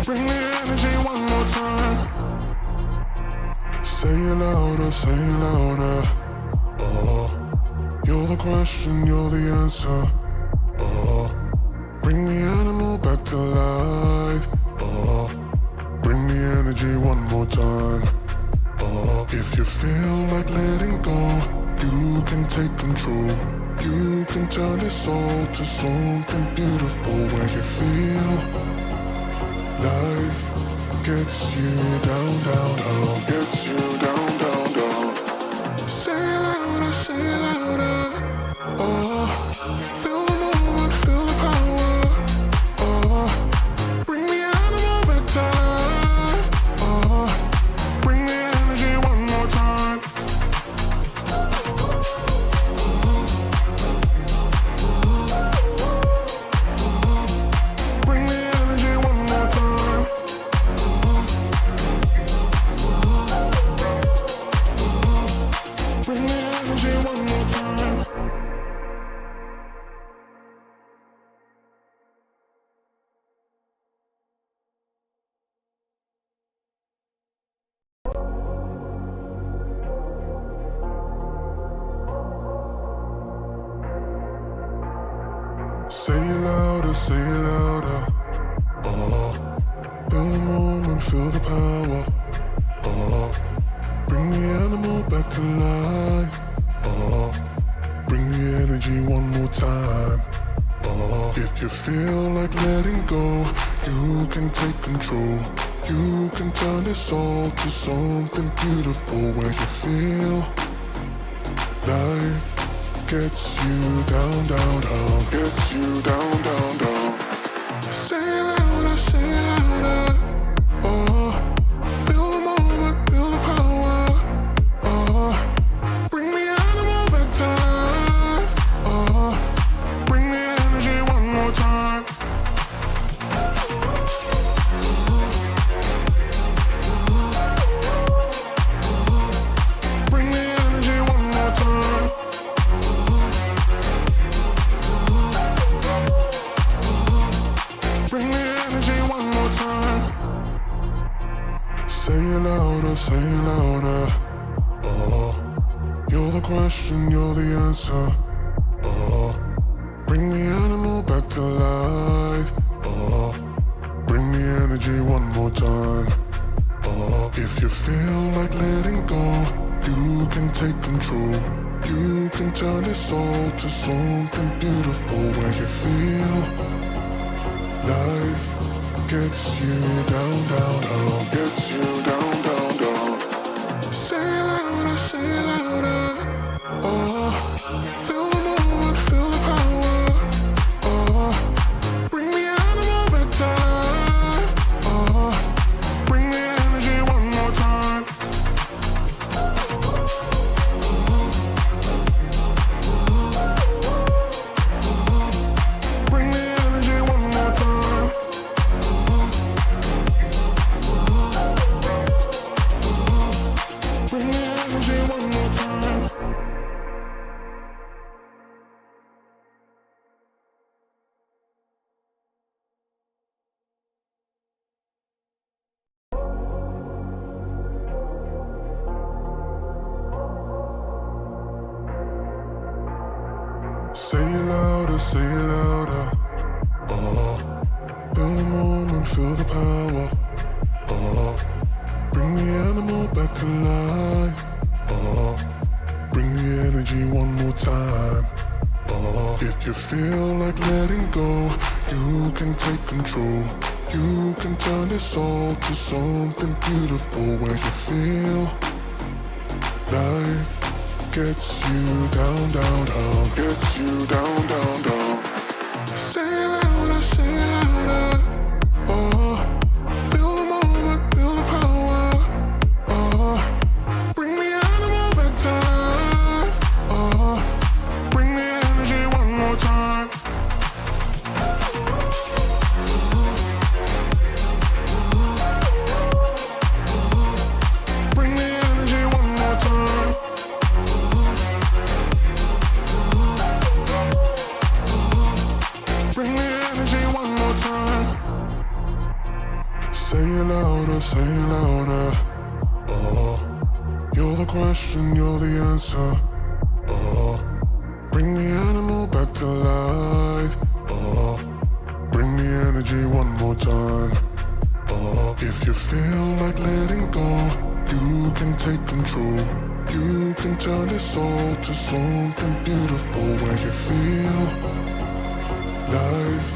Bring the energy one more time. Say it louder, say it louder. Oh, you're the question, you're the answer. Oh, bring the animal back to life. Oh, bring the energy one more time. Oh, if you feel like letting go, you can take control. You can turn this all to something beautiful where you feel life gets you down, down, down, gets you down, down, down. Say it louder, say it louder. Oh, feel the moment, feel the power. Oh, bring the animal back to life. Oh, bring the energy one more time. Bring the energy one more time. Bring the energy one more time. Say it louder, say it louder. Oh, feel the moment, feel the power. Oh, bring the animal back to life. Oh, bring the energy one more time. Oh, if you feel like letting go, you can take control. You can turn this all to something beautiful where you feel life gets you down, down, down, gets you down, down, down. Say it louder, say it louder. Oh, feel the moment, feel the power. Oh, bring the animal back to life. Oh, bring the energy one more time. Bring the energy one more time. Bring the energy one more time. Say it louder, say it louder. Oh, you're the question, you're the answer. Oh, bring the animal back to life. Oh, bring the energy one more time. Oh, if you feel like letting go, you can take control. You can turn this all to something beautiful where you feel life gets you down, down, down, gets you down, down, down. Say it louder, say it louder. Oh, feel the moment, feel the power. Oh, bring the animal back to life. Oh, bring the energy one more time. Bring the energy one more time. Bring the energy one more time. Say it louder, say it louder. Oh, feel the moment, feel the power. Oh, bring the animal back to life. Oh, bring the energy one more time. Oh, if you feel like letting go, you can take control. You can turn this all to something beautiful where you feel life gets you down, down, down, gets you down, down, down. Say it louder, say it louder. Oh, feel the moment, feel the power. Oh, bring the animal back to life. Oh, bring the energy one more time. Bring the energy one more time. Say it louder, say it louder. You're the question, you're the answer. Bring the animal back to life. Bring the energy one more time. If you feel like letting go, you can take control. You can turn this all to something beautiful, where you feel life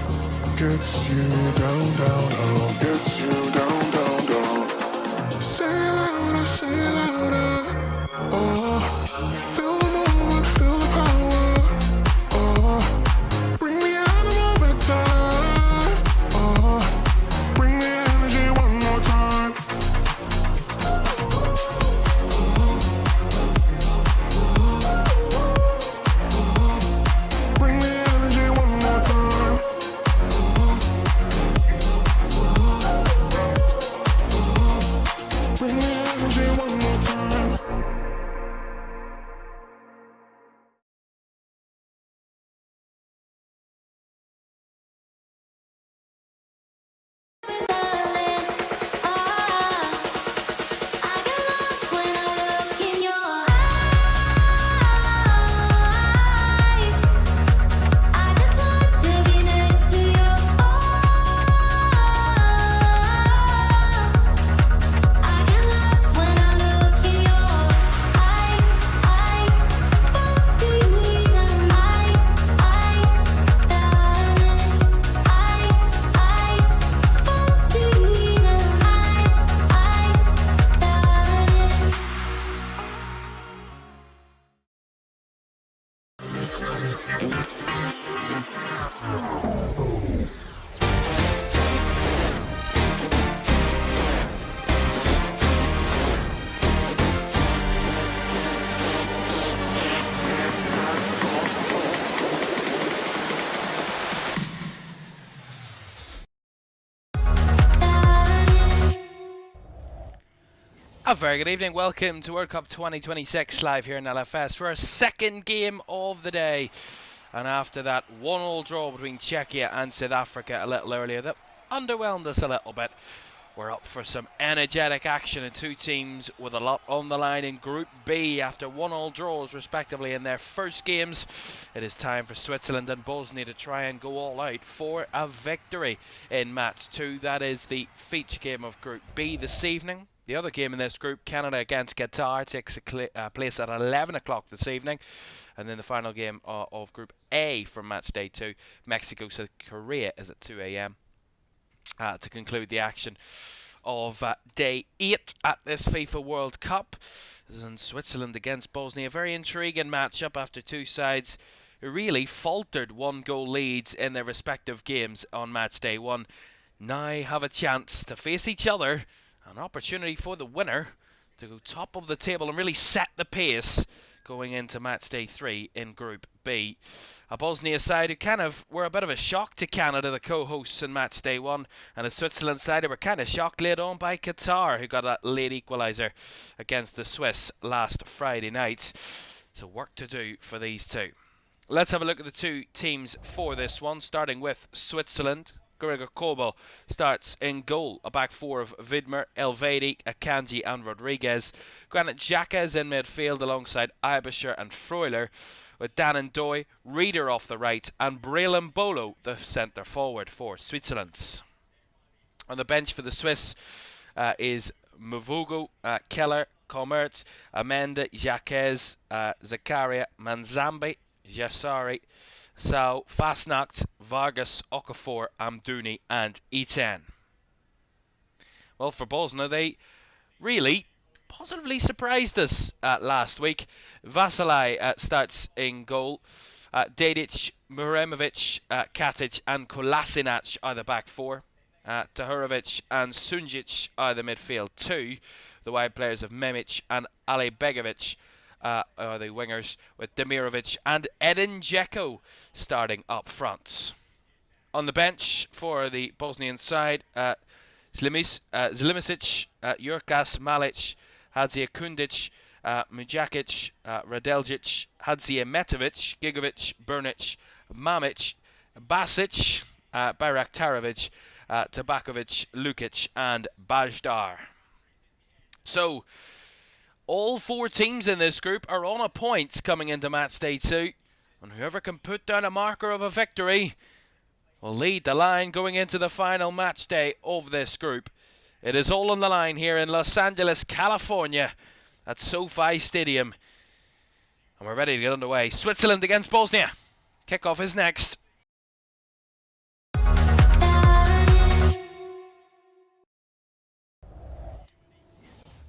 gets you down, down, down, gets you down, down, down. Say it louder, say it louder. Feel the moment, feel the power. Bring the animal back to life. Bring the energy one more time. Bring the energy one more time. Bring the energy one more time. A very good evening, welcome to World Cup 2026 live here in LFS for our second game of the day. And after that 1-1 draw between Czechia and South Africa a little earlier that underwhelmed us a little bit, we're up for some energetic action, and two teams with a lot on the line in Group B after 1-1 draws respectively in their first games. It is time for Switzerland and Bosnia to try and go all out for a victory in match 2. That is the feature game of Group B this evening. The other game in this group, Canada against Qatar, takes place at 11 o'clock this evening. And then the final game of Group A from match day 2, Mexico-South Korea, is at 2 a.m. To conclude the action of day 8 at this FIFA World Cup. And Switzerland against Bosnia, a very intriguing matchup after two sides who really faltered 1-goal leads in their respective games on match day 1. Now have a chance to face each other. An opportunity for the winner to go top of the table and really set the pace going into match day 3 in Group B. A Bosnia side who kind of were a bit of a shock to Canada, the co-hosts in match day 1, and a Switzerland side who were kind of shocked led on by Qatar, who got that late equaliser against the Swiss last Friday night. So work to do for these two. Let's have a look at the two teams for this one, starting with Switzerland. Gregor Kobel starts in goal, a back four of Widmer, Elvedi, Akanji and Rodriguez. Granit Xhaka is in midfield alongside Eibischer and Freuler, with Dan and Doy, Reeder off the right and Brelin Bolo the centre forward for Switzerland. On the bench for the Swiss is Mvugo, Keller, Comert, Amenda, Jaquez, Zakaria, Manzambi, Jassari, Sau, Fastnacht, Vargas, Okafor, Amdouni and Eten. Well, for Bosnia, they really positively surprised us last week. Vasilij starts in goal. Dedic, Muremovic, Katic and Kolasinac are the back four. Tahurovic and Sunjic are the midfield two. The wide players of Memic and Ali Begovic are the wingers, with Demirovic and Edin Dzeko starting up front. On the bench for the Bosnian side, Zlimisic, Jurkas, Malic, Hadzija Kundic, Mujakic, Radeljic, Hadzija Gigovic, Burnic, Mamic, Basic, Bayraktarovic, Tabakovic, Lukic and Bajdar. So, all 4 teams in this group are on a point coming into match day 2. And whoever can put down a marker of a victory will lead the line going into the final match day of this group. It is all on the line here in Los Angeles, California at SoFi Stadium. And we're ready to get underway. Switzerland against Bosnia. Kickoff is next.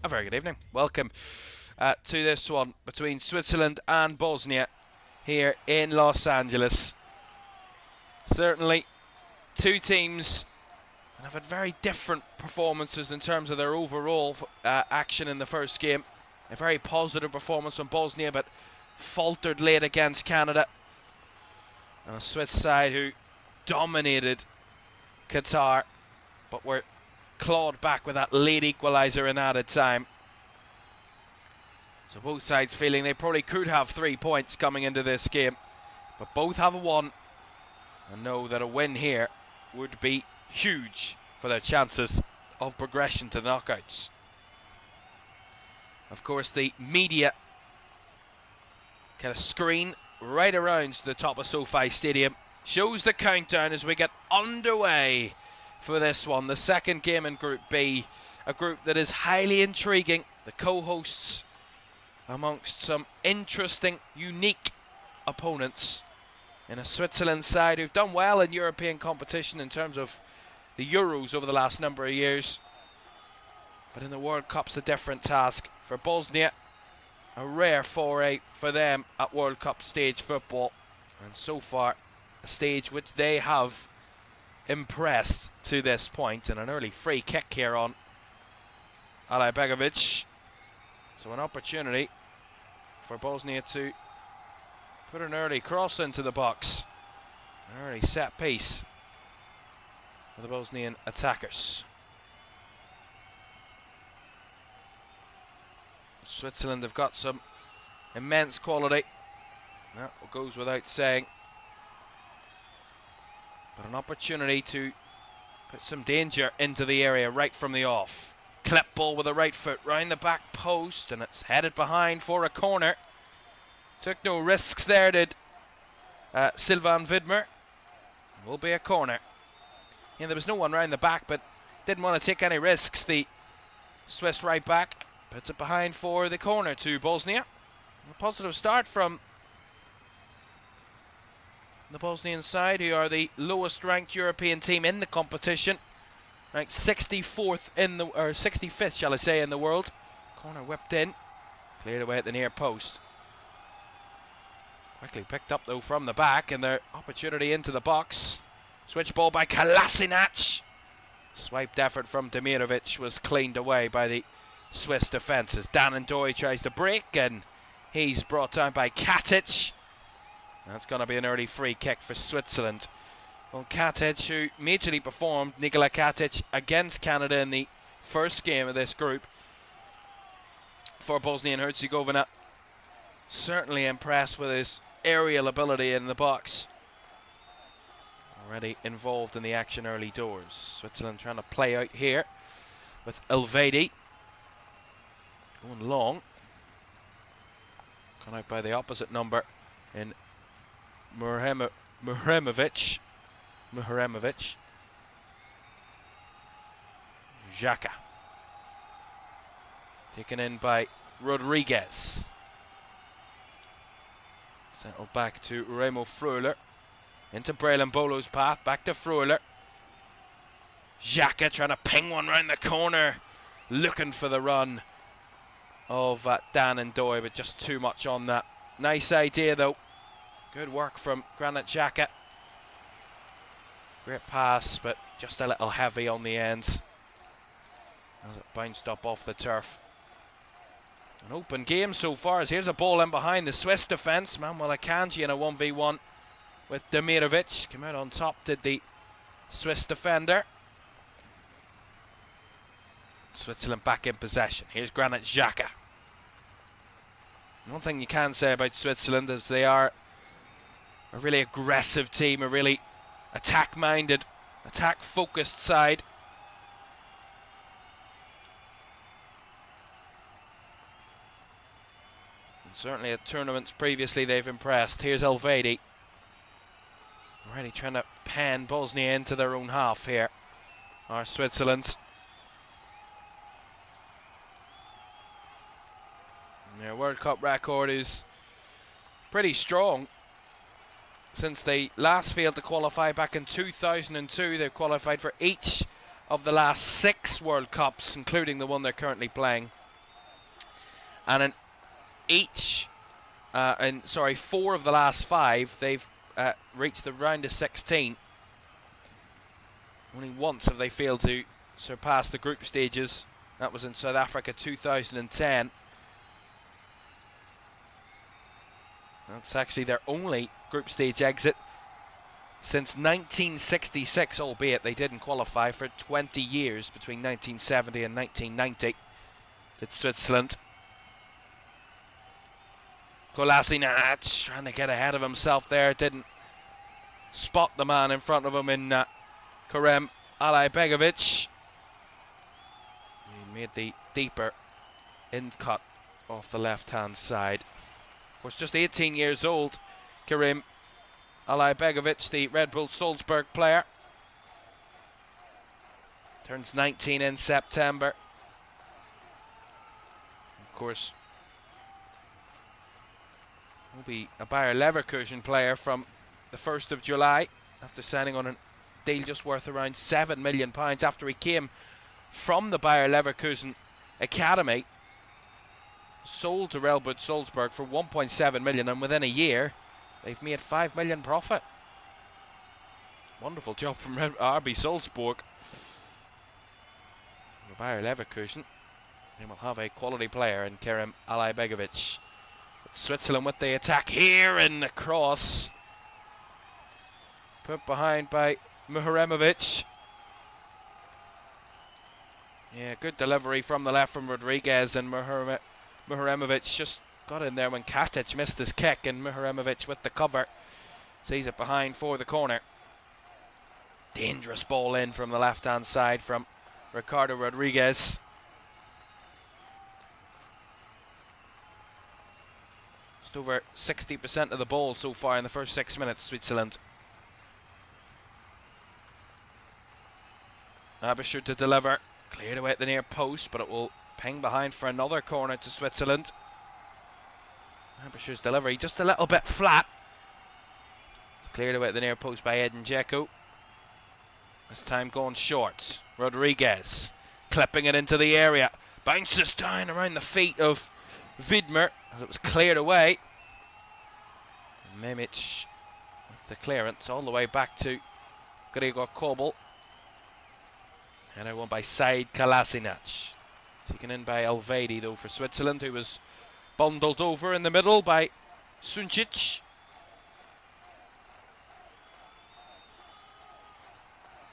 A very good evening. Welcome to this one between Switzerland and Bosnia here in Los Angeles. Certainly 2 teams and have had very different performances in terms of their overall action in the first game. A very positive performance from Bosnia, but faltered late against Canada. And a Swiss side who dominated Qatar, but were clawed back with that late equaliser in added time. So both sides feeling they probably could have 3 points coming into this game, but both have a 1 and know that a win here would be huge for their chances of progression to the knockouts. Of course, the media kind of screen right around the top of SoFi Stadium shows the countdown as we get underway for this one, the second game in Group B, a group that is highly intriguing. The co-hosts amongst some interesting, unique opponents in a Switzerland side who've done well in European competition in terms of the Euros over the last number of years. But in the World Cup's a different task. For Bosnia, a rare foray for them at World Cup stage football. And so far, a stage which they have impressed to this point. And an early free kick here on Alajbegovic. So an opportunity for Bosnia to put an early cross into the box. An early set piece for the Bosnian attackers. Switzerland have got some immense quality. That goes without saying. But an opportunity to put some danger into the area right from the off. Clip ball with the right foot round the back post, and it's headed behind for a corner. Took no risks there, did Sylvain Widmer. Will be a corner. Yeah, there was no one round the back, but didn't want to take any risks. The Swiss right back puts it behind for the corner to Bosnia. A positive start from the Bosnian side, who are the lowest ranked European team in the competition, ranked 64th in the, or 65th shall I say, in the world. Corner whipped in, cleared away at the near post. Quickly picked up though from the back, and their opportunity into the box. Switch ball by Kolasinac. Swiped effort from Demirovic was cleaned away by the Swiss defence as Dan Ndoye tries to break, and he's brought down by Katic. That's going to be an early free kick for Switzerland. Well, Katic, who majorly performed, Nikola Katic, against Canada in the first game of this group for Bosnia and Herzegovina, certainly impressed with his aerial ability in the box. Already involved in the action early doors. Switzerland trying to play out here with Elvedi. Going long. Gone out by the opposite number in Mihremovic. Xhaka. Taken in by Rodriguez. Settled back to Remo Freuler. Into Braylon Bolo's path. Back to Freuler. Xhaka trying to ping one round the corner. Looking for the run of Dan Ndoye, but just too much on that. Nice idea though. Good work from Granit Xhaka. Great pass, but just a little heavy on the ends as it bounced up off the turf. An open game so far, as here's a ball in behind the Swiss defence. Manuel Akanji in a 1v1 with Demirovic. Came out on top, did the Swiss defender. Switzerland back in possession. Here's Granit Xhaka. One thing you can say about Switzerland is they are a really aggressive team, a really attack-minded attack-focused side. And certainly at tournaments previously they've impressed. Here's Elvedi. Already trying to pan Bosnia into their own half here. Our Switzerland. And their World Cup record is pretty strong. Since they last failed to qualify back in 2002, they've qualified for each of the last 6 World Cups, including the one they're currently playing. And in 4 of the last 5, they've reached the round of 16. Only once have they failed to surpass the group stages. That was in South Africa 2010. That's actually their only group stage exit since 1966, albeit they didn't qualify for 20 years between 1970 and 1990. Did Switzerland. Kolasinac trying to get ahead of himself there. Didn't spot the man in front of him in Caoimhan Ferris. He made the deeper in cut off the left-hand side. Of course, just 18 years old, Caoimhan Ferris, the Red Bull Salzburg player. Turns 19 in September. Of course, will be a Bayer Leverkusen player from the 1st of July after signing on a deal just worth around £7 million after he came from the Bayer Leverkusen academy. Sold to Red Bull Salzburg for 1.7 million, and within a year they've made 5 million profit. Wonderful job from RB Salzburg. The Bayer Leverkusen, they will have a quality player in Caoimhan Ferris. Switzerland with the attack here, and the cross put behind by Muharemovic. Yeah, good delivery from the left from Rodriguez, and Muharemovic just got in there when Katic missed his kick, and Muharemovic with the cover sees it behind for the corner. Dangerous ball in from the left-hand side from Ricardo Rodriguez. Just over 60% of the ball so far in the first 6 minutes, Switzerland. Abisher to deliver. Cleared away at the near post, but it will ping behind for another corner to Switzerland. Abisher's delivery just a little bit flat. It's cleared away at the near post by Edin Dzeko. This time going short. Rodriguez clipping it into the area. Bounces down around the feet of Widmer as it was cleared away. Memic with the clearance all the way back to Gregor Kobel. Header won by Said Kolasinac. Taken in by Elvedi though for Switzerland, who was bundled over in the middle by Suncic.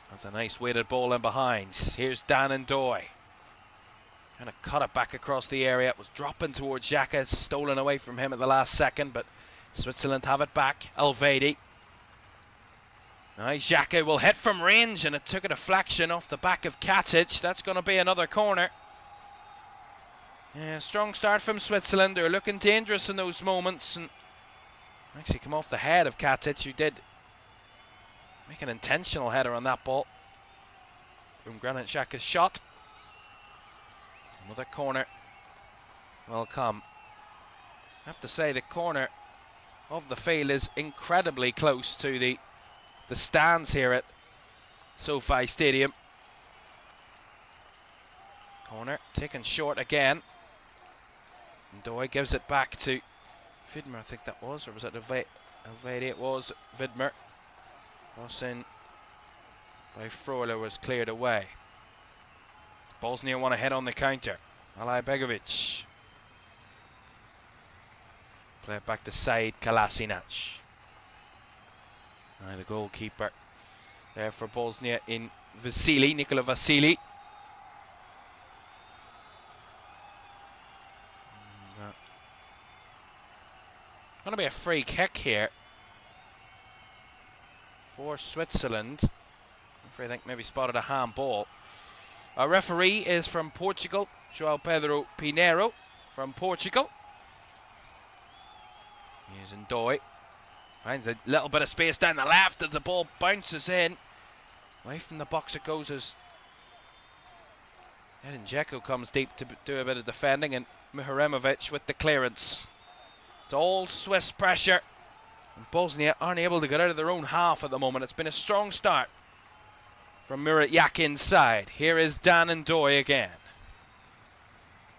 That's a nice weighted ball in behind. Here's Dan Ndoye. Trying to cut it back across the area. It was dropping towards Xhaka, stolen away from him at the last second, but Switzerland have it back. Elvedi. Now Xhaka will hit from range, and it took a deflection off the back of Katic. That's going to be another corner. Yeah, strong start from Switzerland. They're looking dangerous in those moments, and actually come off the head of Katic, who did make an intentional header on that ball from Granit Xhaka's shot. Another corner will come. I have to say the corner of the field is incredibly close to the stands here at Sofi Stadium. Corner taken short again. Ndoye gives it back to Widmer, I think that was, or was it Elvedi? It was Widmer. Cross in by Freuler was cleared away. Bosnia want to head on the counter. Alajbegovic. Play it back to Said Kolasinac. Now the goalkeeper there for Bosnia in Vasili, Nikola Vasili. Going to be a free kick here for Switzerland. referee, I think, maybe spotted a handball. Our referee is from Portugal, João Pedro Pinheiro from Portugal. Using Doi. Finds a little bit of space down the left as the ball bounces in. Away from the box it goes as Edin Dzeko comes deep to do a bit of defending, and Muharemovic with the clearance. It's all Swiss pressure. And Bosnia aren't able to get out of their own half at the moment. It's been a strong start from Murat Yakin's side. Here is Dan Ndoye again.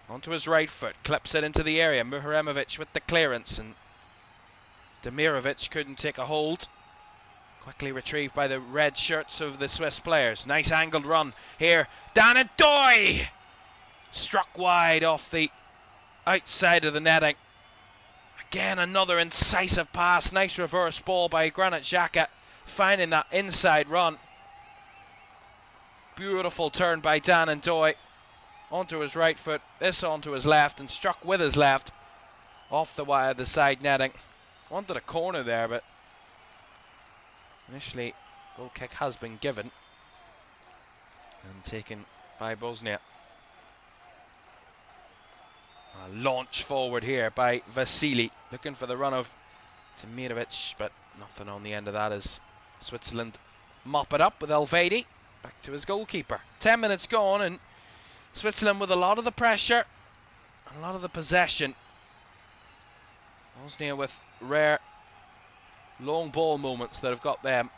Onto his right foot, clips it into the area. Muharemovic with the clearance, and Demirovic couldn't take a hold. Quickly retrieved by the red shirts of the Swiss players. Nice angled run here. Dan Ndoye! Struck wide off the outside of the netting. Again, another incisive pass. Nice reverse ball by Granit Xhaka, finding that inside run. Beautiful turn by Dan Ndoye. Onto his right foot, this onto his left, and struck with his left off the wire of the side netting. Wanted a corner there, but initially goal kick has been given and taken by Bosnia. A launch forward here by Vasili, looking for the run of Demirovic, but nothing on the end of that as Switzerland mop it up with Elvedi back to his goalkeeper. 10 minutes gone, and Switzerland with a lot of the pressure and a lot of the possession. Bosnia with rare long ball moments that have got them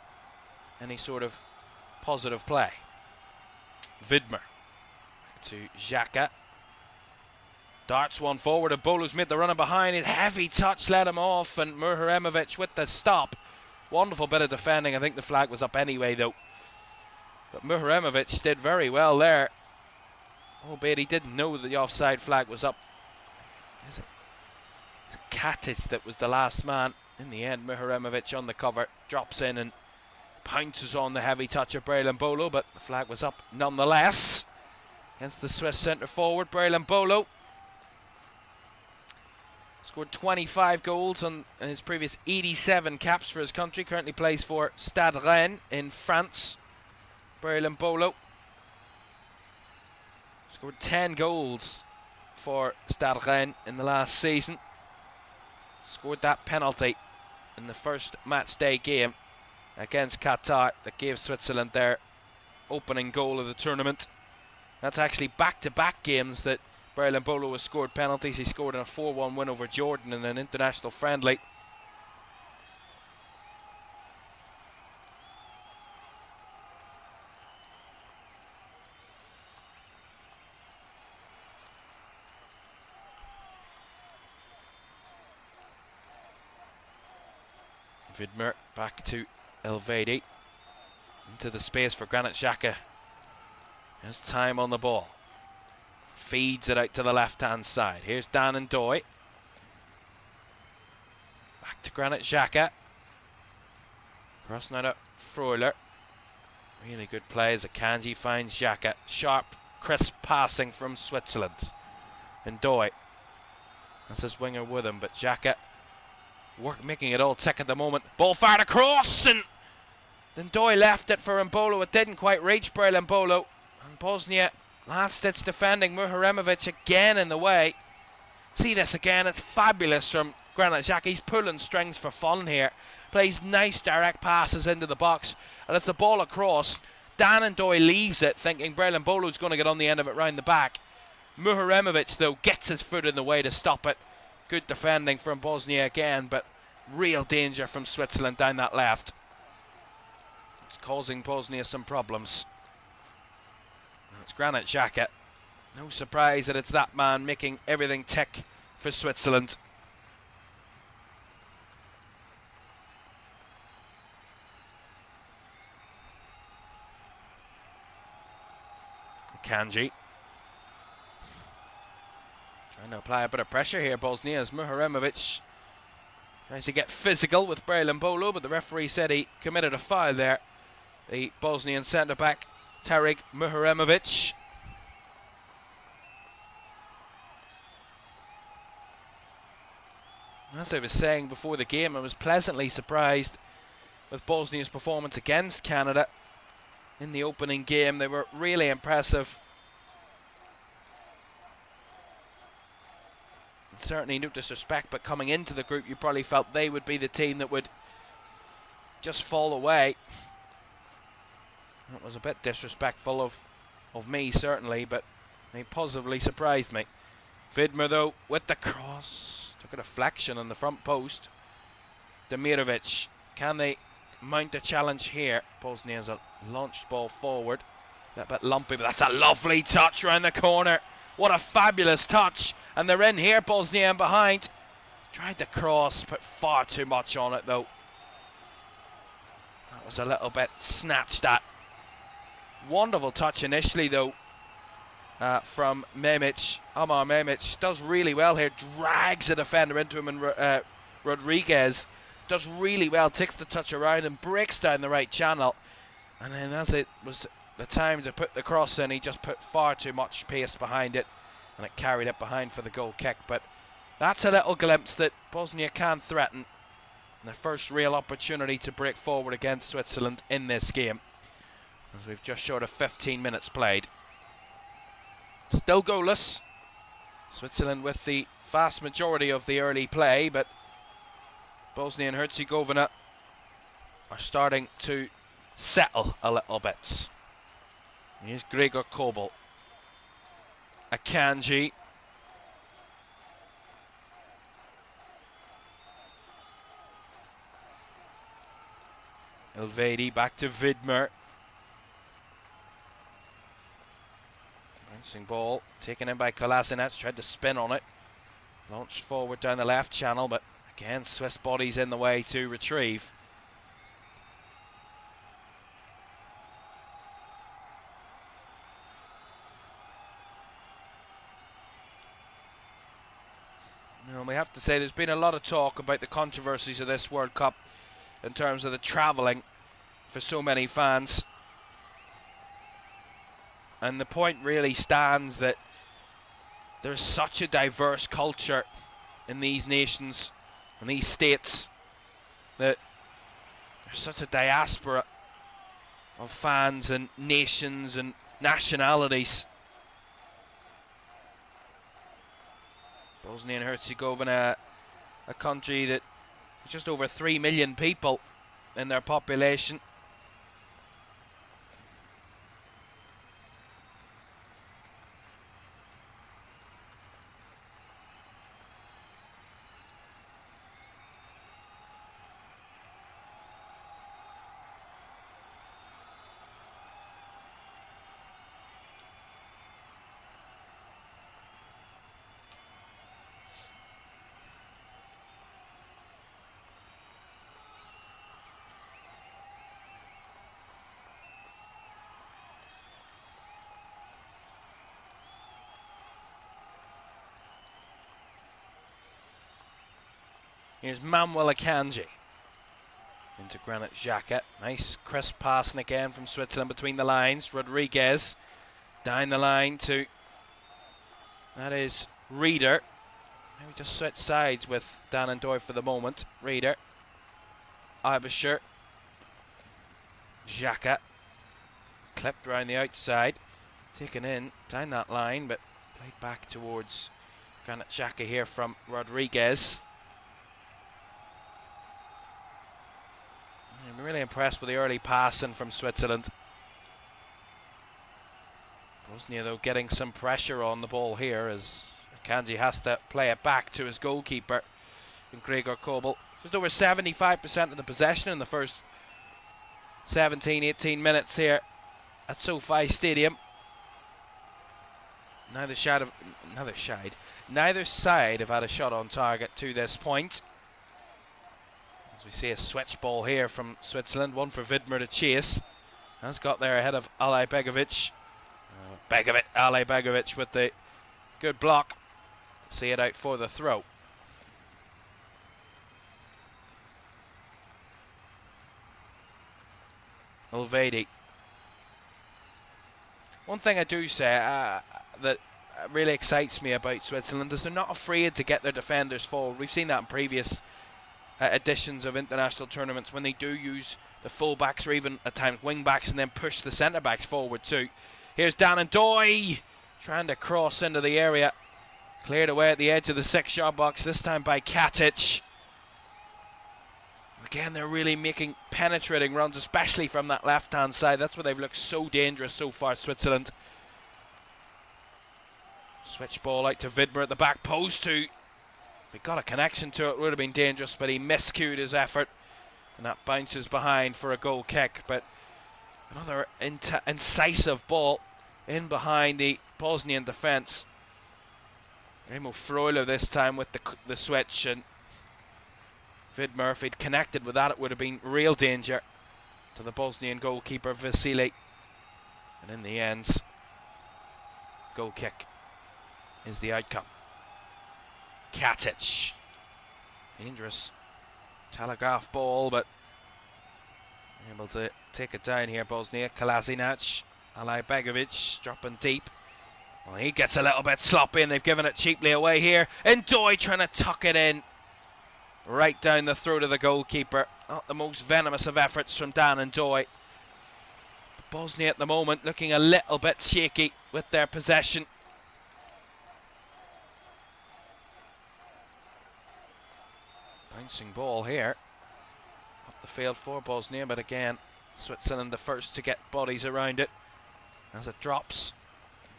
any sort of positive play. Vidmer back to Xhaka. Darts one forward, and Bolo's made the runner behind it. Heavy touch let him off, and Muharemovic with the stop. Wonderful bit of defending. I think the flag was up anyway though. But Muharemovic did very well there. Albeit he didn't know that the offside flag was up. It's Katic that was the last man. In the end, Muharemovic on the cover drops in and pounces on the heavy touch of Braylen Bolo, but the flag was up nonetheless. Against the Swiss centre forward, Braylen Bolo. Scored 25 goals on his previous 87 caps for his country. Currently plays for Stade Rennes in France. Braylen Bolo scored 10 goals for Stade Rennes in the last season. Scored that penalty in the first match day game against Qatar that gave Switzerland their opening goal of the tournament. That's actually back-to-back games that Braylen Bolo has scored penalties. He scored in a 4-1 win over Jordan in an international friendly. Vidmer back to Elvedi. Into the space for Granit Xhaka. Has time on the ball. Feeds it out to the left-hand side. Here's Dan Ndoye. Back to Granit Xhaka. Crossing out at Freuler. Really good play as Akanji finds Xhaka. Sharp, crisp passing from Switzerland. Ndoye. That's his winger with him, but Xhaka making it all tick at the moment. Ball fired across, and Ndoye left it for Mbolo. It didn't quite reach Braylen Bolo. And Bosnia, last-ditch defending. Muharemovic again in the way. See this again. It's fabulous from Granit Xhaka. He's pulling strings for fun here. Plays nice direct passes into the box. And it's the ball across. Dan Ndoye leaves it, thinking Braylen Bolo's going to get on the end of it round the back. Muharemovic, though, gets his foot in the way to stop it. Good defending from Bosnia again, but real danger from Switzerland down that left. It's causing Bosnia some problems. It's Granit Xhaka. No surprise that it's that man making everything tick for Switzerland. Kanji. Trying to apply a bit of pressure here, Bosnia, as Muharemovic tries to get physical with Braylen Bolo, but the referee said he committed a foul there. The Bosnian centre-back, Tarik Muharemovic. As I was saying before the game, I was pleasantly surprised with Bosnia's performance against Canada. in the opening game. They were really impressive. And certainly no disrespect, but coming into the group you probably felt they would be the team that would just fall away. That was a bit disrespectful of me, certainly, but they positively surprised me. Vidmer, though, with the cross. Took a deflection on the front post. Demirovic, can they mount a challenge here? Bosnia has a launched ball forward. A bit lumpy, but that's a lovely touch around the corner. What a fabulous touch. And they're in here, Bosnia in behind. Tried the cross, put far too much on it, though. That was a little bit snatched at. Wonderful touch initially, though, from Memic. Amar Memic does really well here. Drags a defender into him, and Rodriguez does really well. Takes the touch around and breaks down the right channel. And then as it was the time to put the cross in, he just put far too much pace behind it, and it carried it behind for the goal kick. But that's a little glimpse that Bosnia can threaten. And their first real opportunity to break forward against Switzerland in this game, as we've just short of 15 minutes played. Still goalless. Switzerland with the vast majority of the early play, but Bosnia and Herzegovina are starting to settle a little bit. Here's Gregor Kobel. Akanji. Elvedi back to Vidmer. Bouncing ball taken in by Kolasinac. Tried to spin on it. Launched forward down the left channel, but again Swiss bodies in the way to retrieve. And we have to say there's been a lot of talk about the controversies of this World Cup in terms of the travelling for so many fans. And the point really stands that there's such a diverse culture in these nations and these states, that there's such a diaspora of fans and nations and nationalities. Bosnia and Herzegovina, a country that has just over 3 million people in their population. Here's Manuel Akanji into Granit Xhaka. Nice crisp passing again from Switzerland between the lines. Rodriguez down the line to, that is Reeder. Maybe just switch sides with Dan and Doy for the moment. Reeder, Ibischer, Xhaka, clipped round the outside, taken in down that line, but played back towards Granit Xhaka here from Rodriguez. I'm really impressed with the early passing from Switzerland. Bosnia, though, getting some pressure on the ball here as Akanji has to play it back to his goalkeeper, Gregor Kobel. Just over 75% of the possession in the first 17-18 minutes here at Sofi Stadium. Neither side have had a shot on target to this point. As we see a switch ball here from Switzerland, one for Vidmer to chase. Has got there ahead of Ale Begovic. Ale Begovic with the good block. See it out for the throw. Elvedi. One thing I do say that really excites me about Switzerland is they're not afraid to get their defenders forward. We've seen that in previous editions of international tournaments when they do use the full-backs or even at times wing-backs and then push the centre-backs forward too. Here's Dan and Doy trying to cross into the area. Cleared away at the edge of the 6-yard box, this time by Katic. Again, they're really making penetrating runs, especially from that left-hand side. That's where they've looked so dangerous so far, Switzerland. Switch ball out to Widmer at the back post, who, if he got a connection to it, would have been dangerous, but he miscued his effort. And that bounces behind for a goal kick. But another incisive ball in behind the Bosnian defence. Remo Freuler this time with the switch, and Widmer, if he'd connected with that, it would have been real danger to the Bosnian goalkeeper Vasili. And in the end, goal kick is the outcome. Katic, dangerous telegraph ball, but able to take it down here. Bosnia, Kolasinac, Alajbegovic dropping deep. Well, he gets a little bit sloppy and they've given it cheaply away here. And Doy trying to tuck it in right down the throat of the goalkeeper. Not the most venomous of efforts from Dan and Doy. Bosnia at the moment looking a little bit shaky with their possession. Bouncing ball here up the field for Bosnia, but again Switzerland the first to get bodies around it as it drops.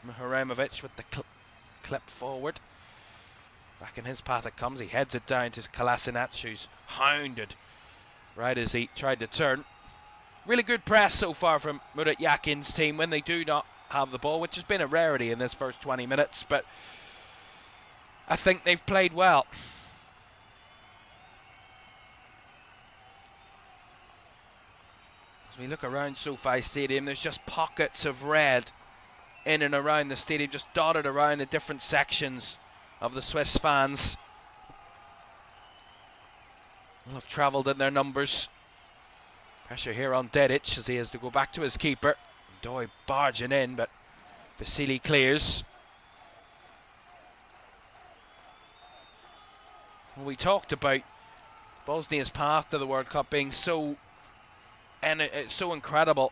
Mihajlovic with the clip forward. Back in his path it comes. He heads it down to Kolasinac, who's hounded right as he tried to turn. Really good press so far from Murat Yakin's team when they do not have the ball, which has been a rarity in this first 20 minutes, but I think they've played well. As we look around SoFi Stadium, there's just pockets of red in and around the stadium, just dotted around the different sections of the Swiss fans. Will have travelled in their numbers. Pressure here on Dedic as he has to go back to his keeper. Doy barging in, but Vasili clears. Well, we talked about Bosnia's path to the World Cup being so incredible.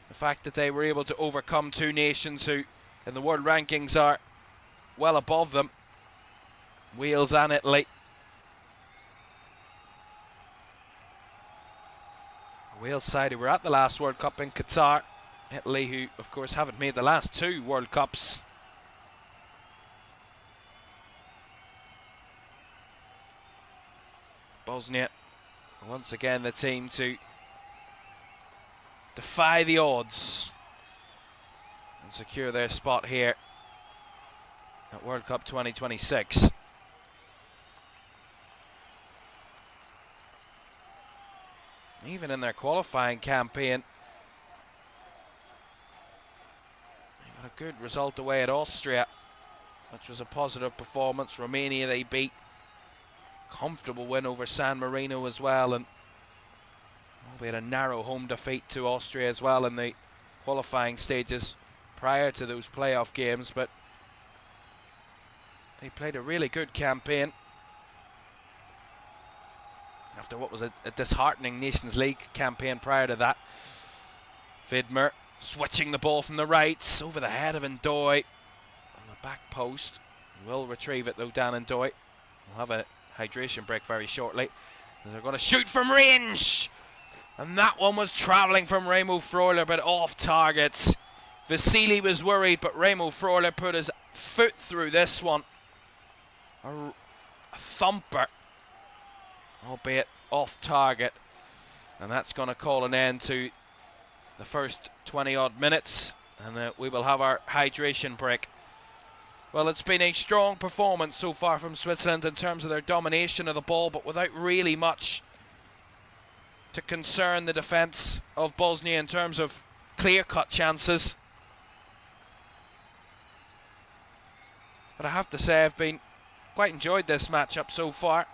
The fact that they were able to overcome two nations who in the world rankings are well above them, Wales and Italy. Wales side who were at the last World Cup in Qatar. Italy who of course haven't made the last two World Cups. Bosnia once again the team to defy the odds and secure their spot here at World Cup 2026. Even in their qualifying campaign, they got a good result away at Austria, which was a positive performance. Romania they beat. Comfortable win over San Marino as well, and we had a narrow home defeat to Austria as well in the qualifying stages prior to those playoff games, but they played a really good campaign after what was a disheartening Nations League campaign prior to that. Widmer switching the ball from the right over the head of Ndoye on the back post. Will retrieve it though, Dan Ndoye. We'll have a hydration break very shortly. They're going to shoot from range, and that one was travelling from Remo Freuler but off target. Vasili was worried, but Remo Freuler put his foot through this one. A thumper, albeit off target, and that's going to call an end to the first 20 odd minutes, and we will have our hydration break. Well, it's been a strong performance so far from Switzerland in terms of their domination of the ball, but without really much to concern the defence of Bosnia in terms of clear-cut chances. But I have to say I've been quite enjoyed this matchup so far.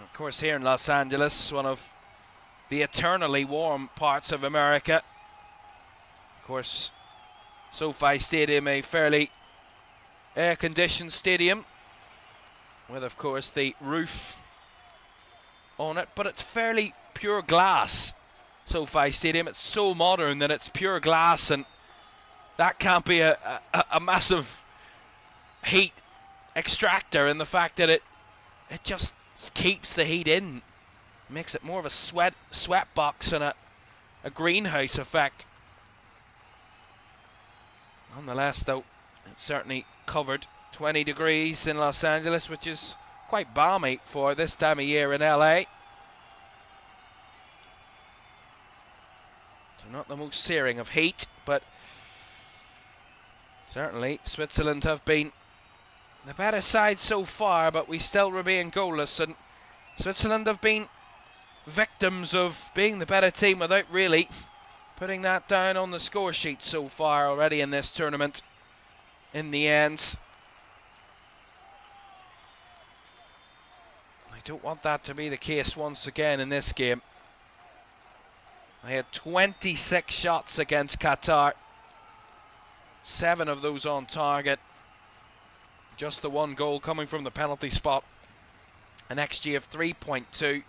Of course, here in Los Angeles, one of the eternally warm parts of America. Of course, SoFi Stadium, a fairly air-conditioned stadium with, of course, the roof on it, but it's fairly pure glass. SoFi Stadium, it's so modern that it's pure glass, and that can't be a massive heat extractor in the fact that it just keeps the heat in, makes it more of a sweat box and a greenhouse effect. Nonetheless, though, it's certainly covered. 20 degrees in Los Angeles, which is quite balmy for this time of year in LA. So not the most searing of heat, but certainly Switzerland have been the better side so far, but we still remain goalless, and Switzerland have been victims of being the better team without really putting that down on the score sheet so far already in this tournament. In the end, I don't want that to be the case once again in this game. I had 26 shots against Qatar, 7 of those on target, just the 1 goal coming from the penalty spot, an XG of 3.2.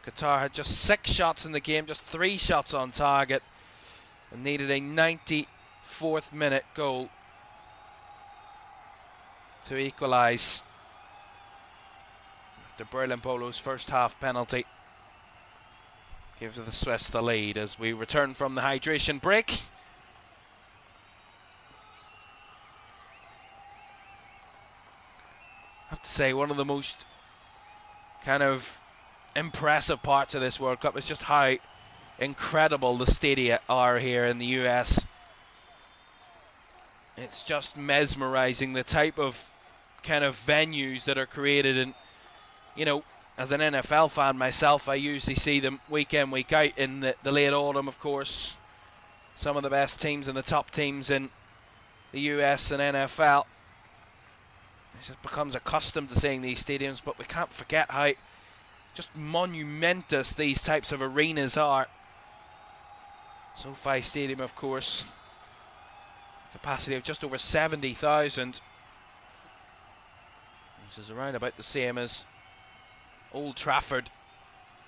Qatar had just 6 shots in the game, just 3 shots on target, and needed a 94th minute goal to equalise after Berlin Polo's first half penalty gives the Swiss the lead as we return from the hydration break. I have to say, one of the most kind of impressive parts of this World Cup is just how incredible the stadia are here in the US. It's just mesmerizing, the type of kind of venues that are created. And, you know, as an NFL fan myself, I usually see them week in, week out in the late autumn, of course. Some of the best teams and the top teams in the US and NFL. It just becomes accustomed to seeing these stadiums, but we can't forget how just monumentous these types of arenas are. SoFi Stadium, of course, capacity of just over 70,000, which is around about the same as Old Trafford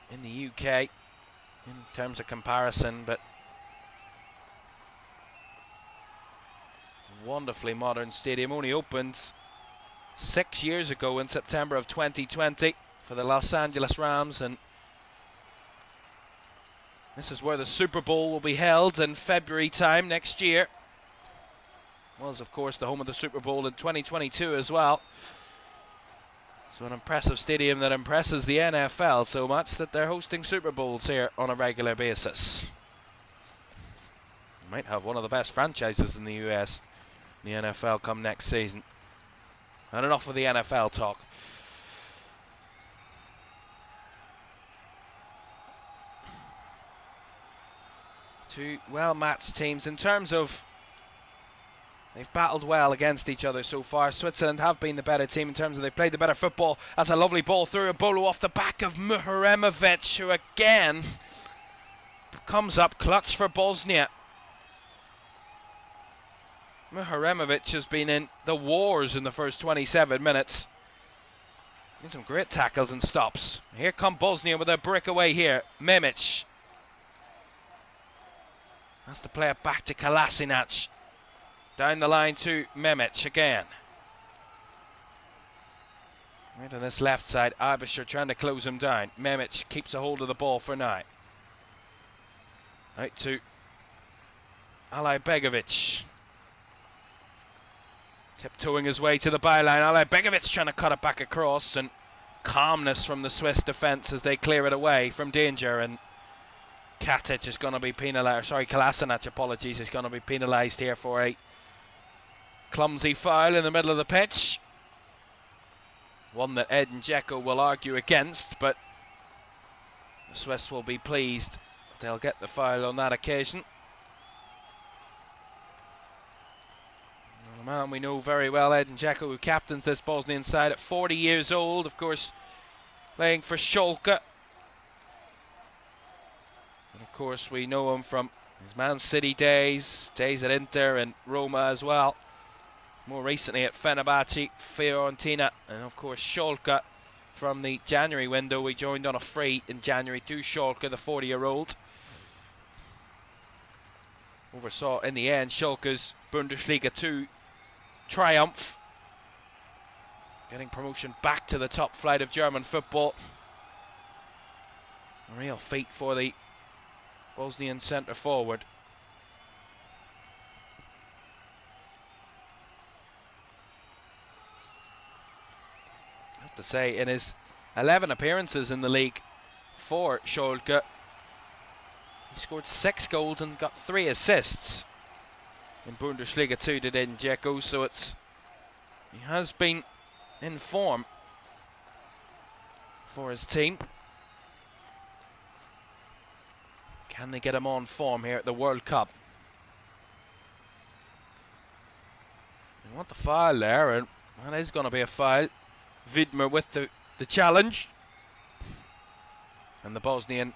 in the UK in terms of comparison, but wonderfully modern stadium. Only opened 6 years ago in September of 2020 for the Los Angeles Rams, and this is where the Super Bowl will be held in February time next year. Was, of course, the home of the Super Bowl in 2022 as well. So an impressive stadium that impresses the NFL so much that they're hosting Super Bowls here on a regular basis. Might have one of the best franchises in the US, the NFL, come next season. And enough of the NFL talk. Two well-matched teams in terms of they've battled well against each other so far. Switzerland have been the better team in terms of they played the better football. That's a lovely ball through, and Bolo off the back of Muharemovic, who again comes up clutch for Bosnia. Muharemovic has been in the wars in the first 27 minutes. Made some great tackles and stops. Here come Bosnia with a breakaway here. Memic has to play it back to Kolasinac. Down the line to Memic again. Right on this left side, Abisher trying to close him down. Memic keeps a hold of the ball for now. Out to Alajbegovic. Tiptoeing his way to the byline. Alajbegovic trying to cut it back across, and calmness from the Swiss defence as they clear it away from danger. And Katic is going to be penalised. Sorry, Kolasinac, apologies, is going to be penalised here for a clumsy foul in the middle of the pitch. One that Edin Dzeko will argue against, but the Swiss will be pleased. They'll get the foul on that occasion. A man we know very well, Edin Dzeko, who captains this Bosnian side at 40 years old, of course, playing for Schalke. course, we know him from his Man City days at Inter and Roma as well. More recently at Fenerbahce, Fiorentina, and of course Schalke. From the January window, we joined on a free in January to Schalke, the 40-year-old. Oversaw in the end Schalke's Bundesliga 2 triumph, getting promotion back to the top flight of German football. A real feat for the Bosnian centre forward. I have to say, in his 11 appearances in the league for Schalke, he scored 6 goals and got 3 assists. In Bundesliga 2 did Edin Dzeko, so he has been in form for his team. Can they get him on form here at the World Cup? They want the foul there, and that is going to be a foul. Vidmer with the challenge. And the Bosnian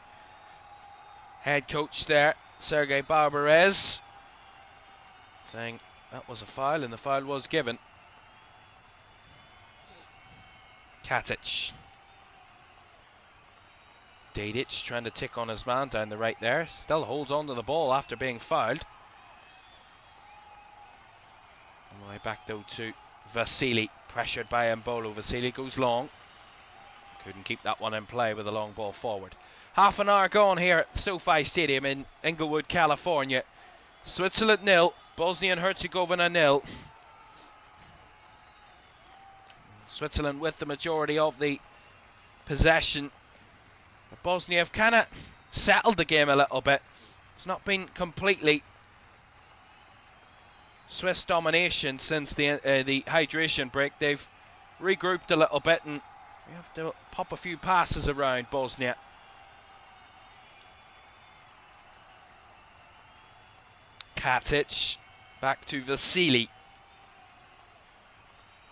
head coach there, Sergej Barbarez, saying that was a foul, and the foul was given. Katic. Dedic trying to tick on his man down the right there. Still holds on to the ball after being fouled. On the way back though to Vasili. Pressured by Mbolo. Vasili goes long. Couldn't keep that one in play with a long ball forward. Half an hour gone here at SoFi Stadium in Inglewood, California. Switzerland 0, Bosnia and Herzegovina 0. Switzerland with the majority of the possession. But Bosnia have kind of settled the game a little bit. It's not been completely Swiss domination since the hydration break. They've regrouped a little bit, and we have to pop a few passes around Bosnia. Katic back to Vasili.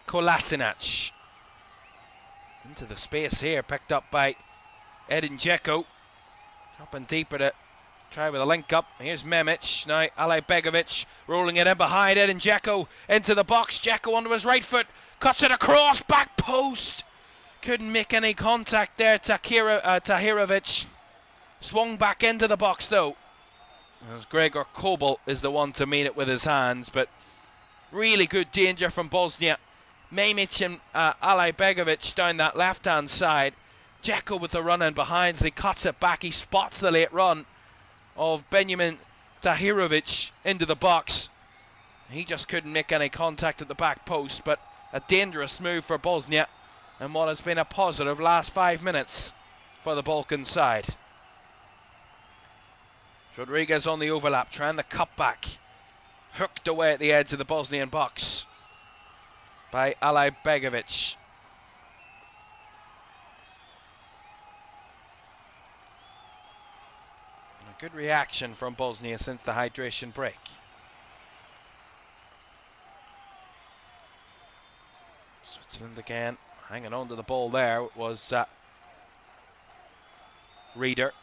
Kolasinac into the space here, picked up by Edin Dzeko. Up and deeper to try with a link up. Here's Memic. Now Alajbegovic rolling it in behind Edin Dzeko into the box. Dzeko onto his right foot, cuts it across, back post. Couldn't make any contact there. Tahirovic swung back into the box though. As Gregor Kobel is the one to meet it with his hands, but really good danger from Bosnia. Memic and Alajbegovic down that left-hand side. Dzeko with the run in behind as he cuts it back. He spots the late run of Benjamin Tahirovic into the box. He just couldn't make any contact at the back post, but a dangerous move for Bosnia and what has been a positive last 5 minutes for the Balkan side. Rodriguez on the overlap, trying the cut back. Hooked away at the edge of the Bosnian box by Alajbegovic. A good reaction from Bosnia since the hydration break. Switzerland again, hanging on to the ball there was Reeder.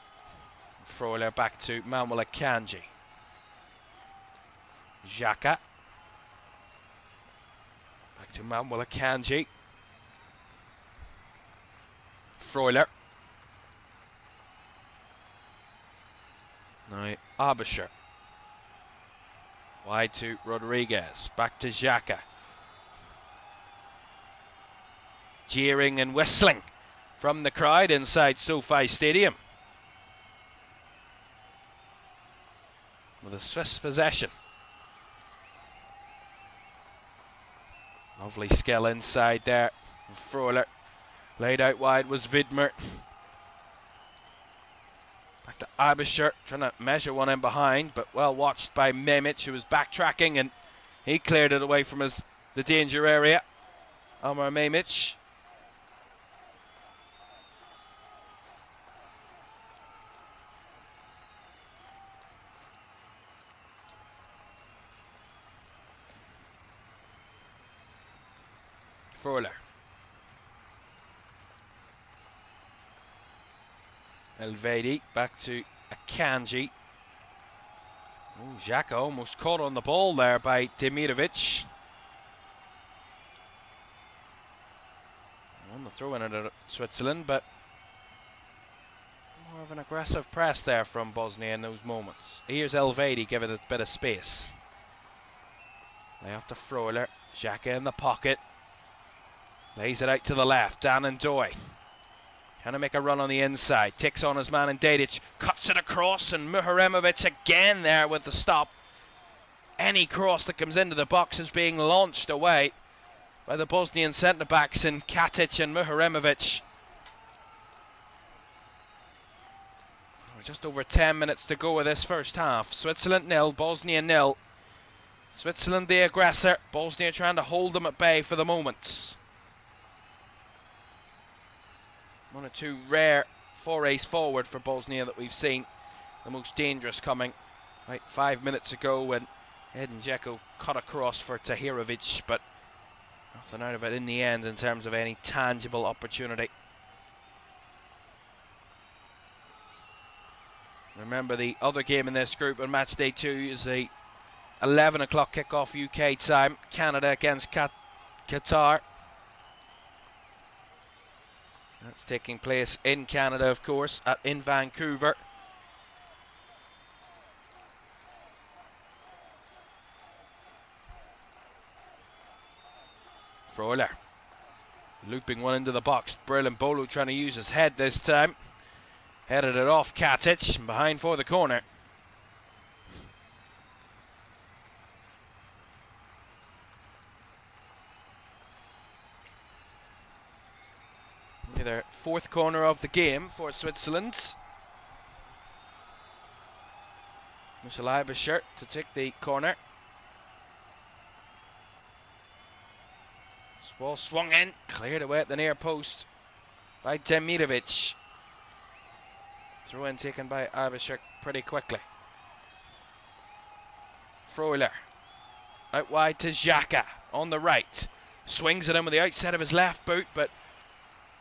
Freuler back to Manuel Akanji. Xhaka. Back to Manuel Akanji. Freuler. Now Abisher. Wide to Rodriguez. Back to Xhaka. Jeering and whistling from the crowd inside SoFi Stadium. With a Swiss possession. Lovely skill inside there. Freuler. Laid out wide was Vidmer. Back to Abisher, trying to measure one in behind, but well watched by Memic, who was backtracking, and he cleared it away from the danger area. Omar Memic. Freuler. Elvedi back to Akanji. Oh, Xhaka almost caught on the ball there by Demirovic. On the throw in at Switzerland, but more of an aggressive press there from Bosnia in those moments. Here's Elvedi giving it a bit of space. Lay off to Freuler. Xhaka in the pocket. Lays it out to the left. Dan and Doy. Can he make a run on the inside? Ticks on his man and Dedic. Cuts it across, and Muharemovic again there with the stop. Any cross that comes into the box is being launched away by the Bosnian centre-backs in Katic and Muharemovic. Just over 10 minutes to go with this first half. Switzerland 0, Bosnia 0. Switzerland the aggressor, Bosnia trying to hold them at bay for the moment. One or two rare forays forward for Bosnia that we've seen. The most dangerous coming right 5 minutes ago when Edin Dzeko cut across for Tahirovic, but nothing out of it in the end in terms of any tangible opportunity. Remember, the other game in this group on match day 2 is a 11 o'clock kickoff UK time. Canada against Qatar. That's taking place in Canada, of course, in Vancouver. Freuler looping one into the box. Brelin Bolo trying to use his head this time. Headed it off Katic, and behind for the corner. Their fourth corner of the game for Switzerland. Michel Eibischer to take the corner. This ball swung in, cleared away at the near post by Demirovic. Throw in taken by Eibischer pretty quickly. Freuler out wide to Xhaka on the right. Swings it in with the outside of his left boot, but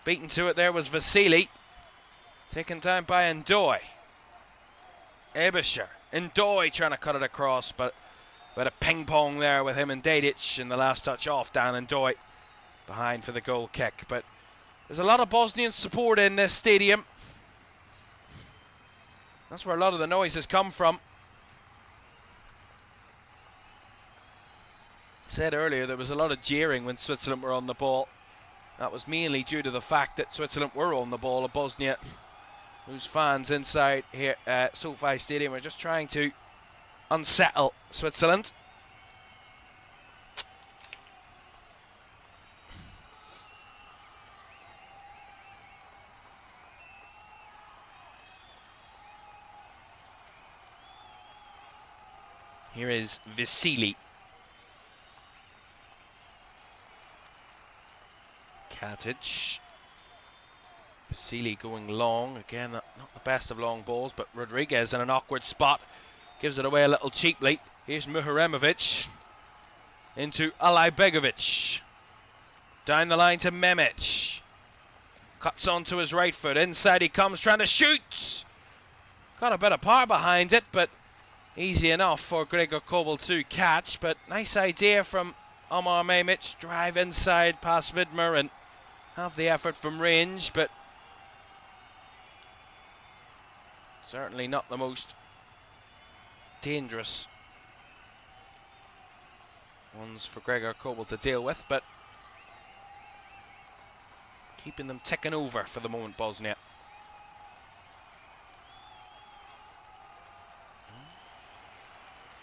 beaten to it there was Vasili. Taken down by Ndoye. Eibischer. Ndoye trying to cut it across, but we had a ping pong there with him and Dedic, and the last touch off Dan Ndoye behind for the goal kick. But there's a lot of Bosnian support in this stadium. That's where a lot of the noise has come from. Said earlier there was a lot of jeering when Switzerland were on the ball. That was mainly due to the fact that Switzerland were on the ball of Bosnia, whose fans inside here at Sofi Stadium are just trying to unsettle Switzerland. Here is Vasili. Katic. Vasili going long. Again, not the best of long balls, but Rodriguez in an awkward spot. Gives it away a little cheaply. Here's Muharemovic. Into Alajbegovic. Down the line to Memic. Cuts onto his right foot. Inside he comes, trying to shoot. Got a bit of power behind it, but easy enough for Gregor Kobel to catch. But nice idea from Omar Memic. Drive inside past Vidmer and have the effort from range, but certainly not the most dangerous ones for Gregor Kobel to deal with, but keeping them ticking over for the moment, Bosnia.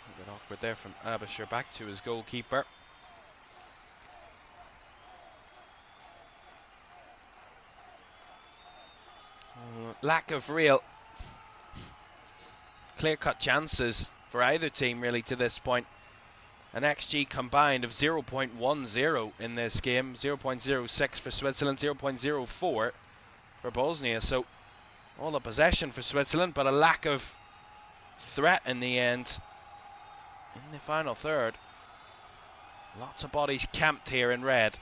A bit awkward there from Eibischer back to his goalkeeper. Lack of real clear-cut chances for either team really to this point. An XG combined of 0.10 in this game, 0.06 for Switzerland, 0.04 for Bosnia. So all the possession for Switzerland, but a lack of threat in the end. In the final third, lots of bodies camped here in red.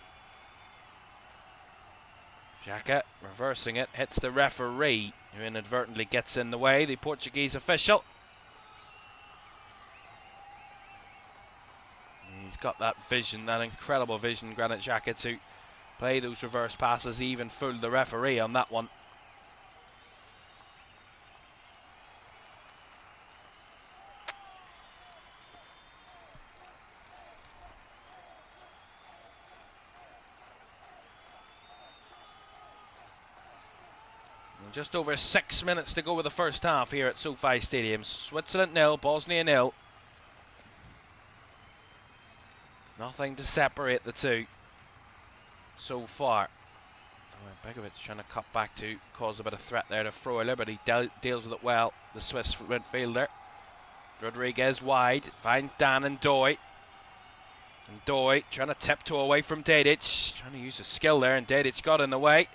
Xhaka reversing it, hits the referee, who inadvertently gets in the way, the Portuguese official. He's got that vision, that incredible vision, Granit Xhaka, to play those reverse passes, even fooled the referee on that one. Just over 6 minutes to go with the first half here at Sofi Stadium. Switzerland 0, Bosnia 0. Nothing to separate the two so far. Begovic trying to cut back to cause a bit of threat there to Freuler, but he deals with it well, the Swiss midfielder. Rodriguez wide, finds Dan and Doy. And Doy trying to tiptoe away from Dedic, trying to use his skill there, and Dedic got in the way.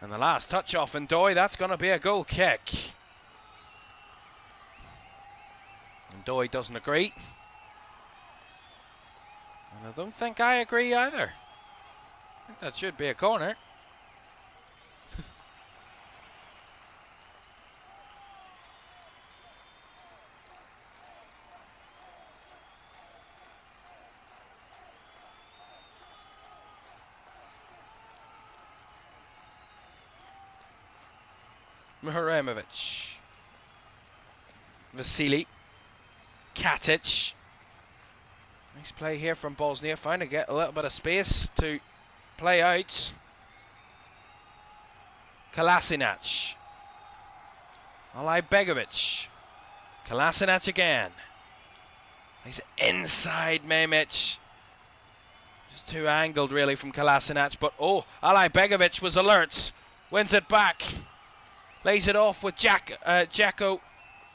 And the last touch off and Doy, that's going to be a goal kick. And Doy doesn't agree. And I don't think I agree either. I think that should be a corner. Mihremovic, Vasili, Katic. Nice play here from Bosnia, trying to get a little bit of space to play out. Kolasinac, Begovic, Kolasinac again. He's inside Mehmic. Just too angled really from Kolasinac, but Begovic was alert, wins it back. Lays it off with Jacko.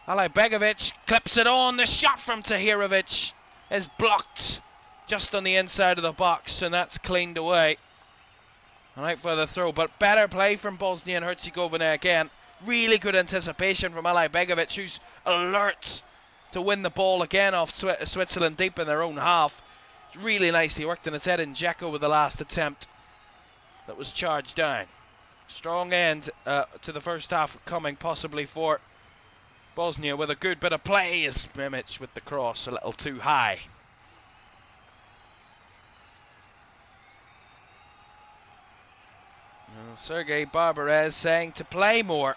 Begovic clips it on. The shot from Tahirovic is blocked just on the inside of the box, and that's cleaned away. All right for the throw, but better play from Bosnia and Herzegovina again. Really good anticipation from Begovic, who's alert to win the ball again off Switzerland deep in their own half. It's really nicely worked, and it's Ed and Jacko with the last attempt that was charged down. Strong end to the first half coming possibly for Bosnia with a good bit of play as Mehmic with the cross a little too high. Sergei Barbarez saying to play more.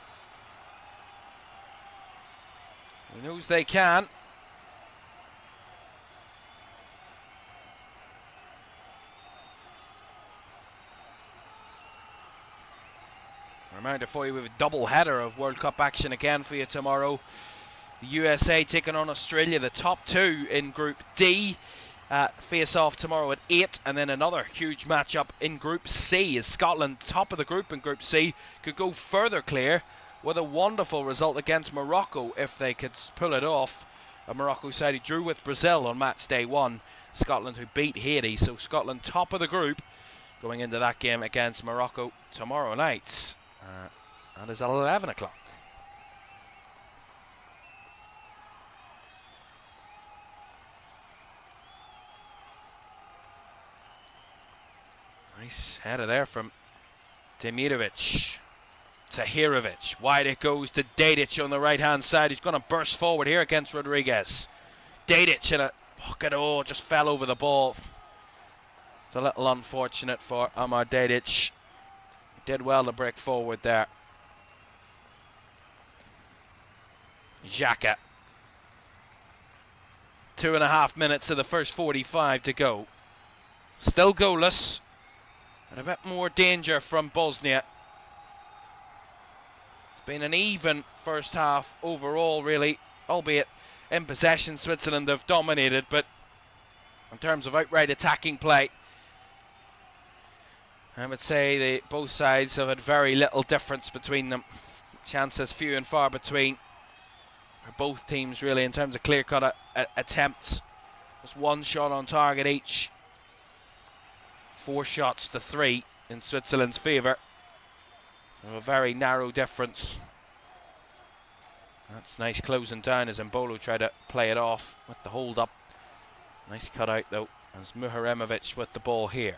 He knows they can. Reminder for you, we have a double header of World Cup action again for you tomorrow. The USA taking on Australia, the top two in Group D. Face off tomorrow at 8, and then another huge matchup in Group C as Scotland, top of the group in Group C, could go further clear with a wonderful result against Morocco if they could pull it off. A Morocco side who drew with Brazil on match day 1. Scotland who beat Haiti, so Scotland top of the group going into that game against Morocco tomorrow night. That is at 11 o'clock. Nice header there from Demirovic. Tahirovic. Wide it goes to Dedic on the right hand side. He's going to burst forward here against Rodriguez. Dedic in a pocket. Oh, just fell over the ball. It's a little unfortunate for Amar Dedic. Did well to break forward there. Xhaka. 2.5 minutes of the first 45 to go. Still goalless. And a bit more danger from Bosnia. It's been an even first half overall, really. Albeit in possession, Switzerland have dominated. But in terms of outright attacking play, I would say both sides have had very little difference between them. Chances few and far between for both teams, really, in terms of clear-cut attempts. Just one shot on target each. 4 shots to 3 in Switzerland's favour. So a very narrow difference. That's nice closing down as Mbolo tried to play it off with the hold-up. Nice cut out, though, as Mihremovic with the ball here.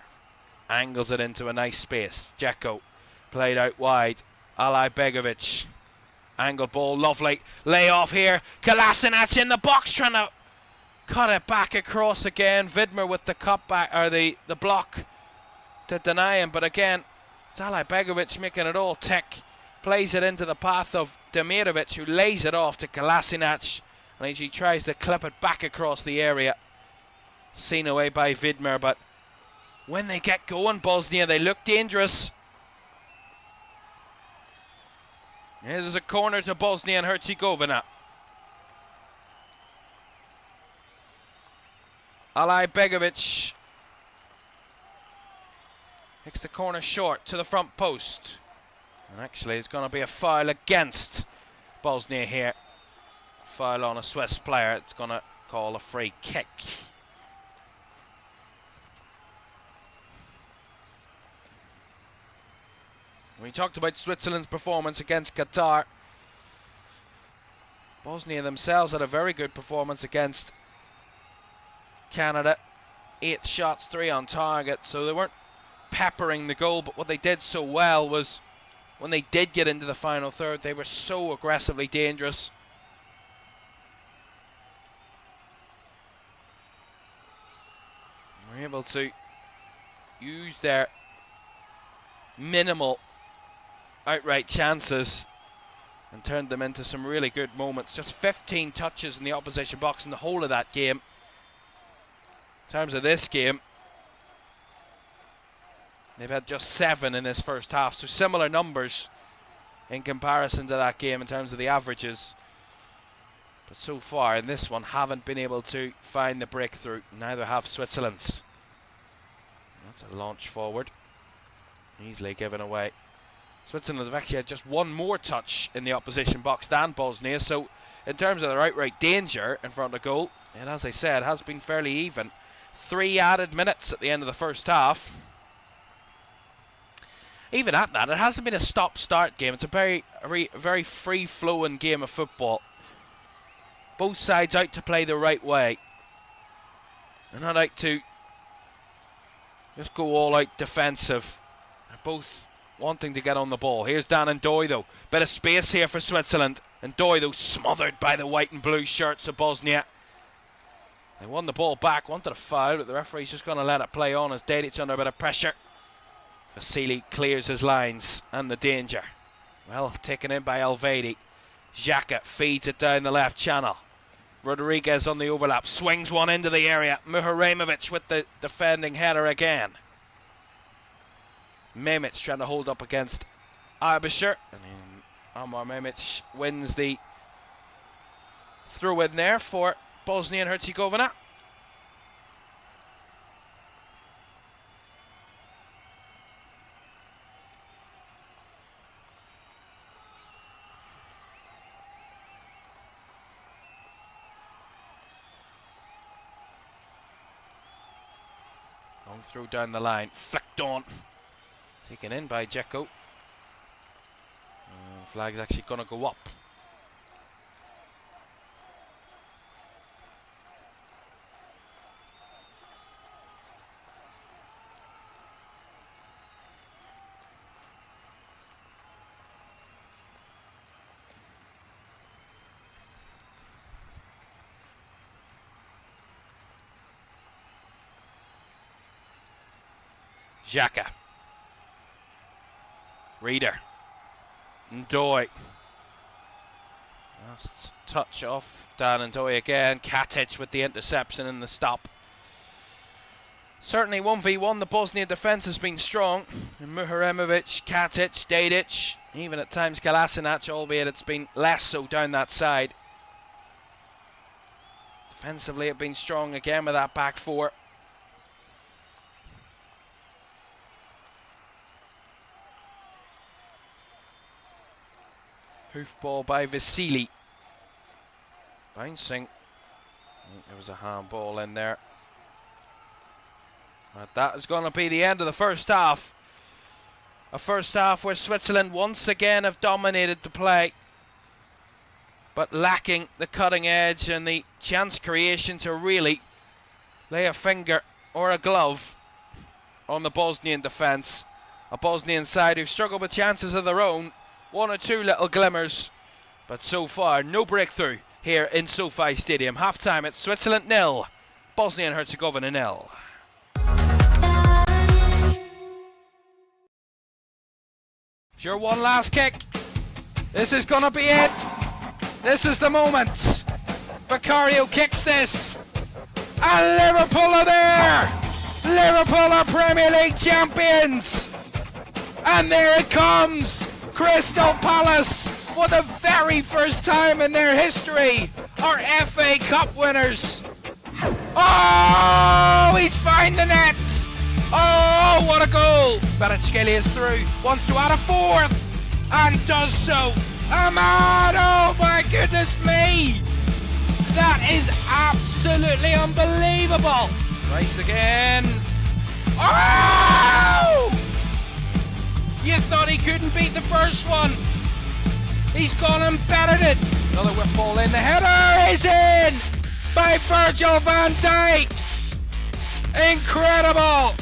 Angles it into a nice space. Jacko Played out wide. Alai Begovic. Angled ball, lovely. Lay off here. Kolasinac in the box trying to cut it back across again. Vidmer with the cut back, or the block to deny him. But again, it's Alai Begovic making it all tick. Plays it into the path of Demirovic, who lays it off to Kolasinac. And he tries to clip it back across the area. Seen away by Vidmer, but when they get going, Bosnia, they look dangerous. Here's a corner to Bosnia and Herzegovina. Alai Begovic takes the corner short to the front post. And actually, it's going to be a foul against Bosnia here. Foul on a Swiss player. It's going to call a free kick. We talked about Switzerland's performance against Qatar. Bosnia themselves had a very good performance against Canada. 8 shots, 3 on target, so they weren't peppering the goal, but what they did so well was when they did get into the final third, they were so aggressively dangerous. They were able to use their minimal outright chances and turned them into some really good moments. Just 15 touches in the opposition box in the whole of that game. In terms of this game, they've had just 7 in this first half, so similar numbers in comparison to that game in terms of the averages. But so far in this one, haven't been able to find the breakthrough. Neither have Switzerland's. That's a launch forward. Easily given away. Switzerland have actually had just 1 more touch in the opposition box than Bosnia, so in terms of their outright danger in front of goal, and as I said, has been fairly even. 3 added minutes at the end of the first half. Even at that, it hasn't been a stop-start game. It's a very free-flowing game of football. Both sides out to play the right way. They're not out to just go all out defensive. They're both wanting to get on the ball. Here's Dan and Doy though. Bit of space here for Switzerland. And Doy though smothered by the white and blue shirts of Bosnia. They won the ball back, wanted a foul, but the referee's just going to let it play on as Dedic under a bit of pressure. Vasily clears his lines and the danger. Well taken in by Elvedi. Xhaka feeds it down the left channel. Rodriguez on the overlap, swings one into the area. Muharemovic with the defending header again. Memic trying to hold up against Arbisher. And Amar Memic wins the throw in there for Bosnia and Herzegovina. Long throw down the line, flicked on. Taken in by Dzeko. Flag's actually going to go up. Xhaka. Reader. Ndoye. Last touch off Dan Ndoye again. Katic with the interception and the stop. Certainly 1v1, the Bosnia defence has been strong. And Muharemovic, Katic, Dedic, even at times Kolasinac, albeit it's been less so down that side. Defensively have been strong again with that back 4. Hoofball by Vasily. Bouncing. I think there was a handball in there. But that is going to be the end of the first half. A first half where Switzerland once again have dominated the play, but lacking the cutting edge and the chance creation to really lay a finger or a glove on the Bosnian defence. A Bosnian side who've struggled with chances of their own. One or two little glimmers, but so far no breakthrough here in Sofi Stadium. Half time at Switzerland 0, Bosnia and Herzegovina 0. Sure, one last kick. This is gonna be it. This is the moment. Vicario kicks this, and Liverpool are there. Liverpool are Premier League champions, and there it comes. Crystal Palace, for the very first time in their history, are FA Cup winners. Oh, he's found the net. Oh, what a goal. Kvaratskhelia is through, wants to add a fourth, and does so. Ahmad, oh my goodness me. That is absolutely unbelievable. Rice again. Oh! You thought he couldn't beat the first one. He's gone and battered it. Another whip ball in. The header is in by Virgil van Dijk. Incredible.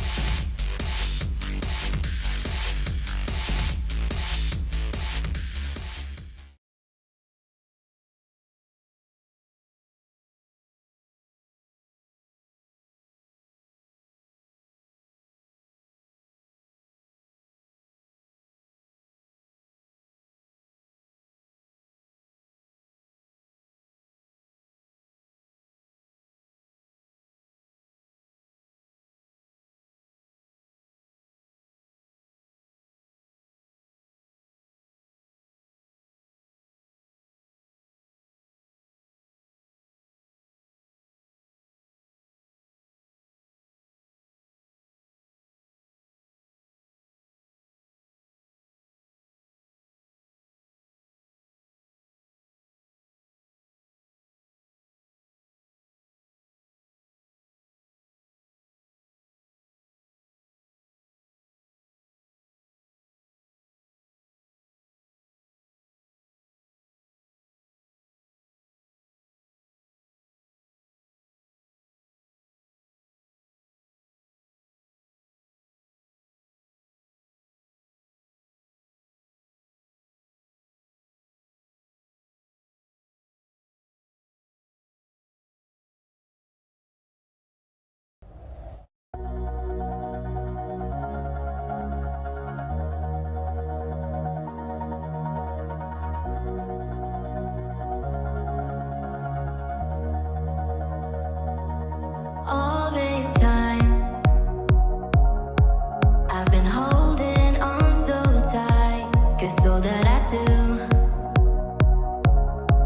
All this time, I've been holding on so tight, 'cause all that I do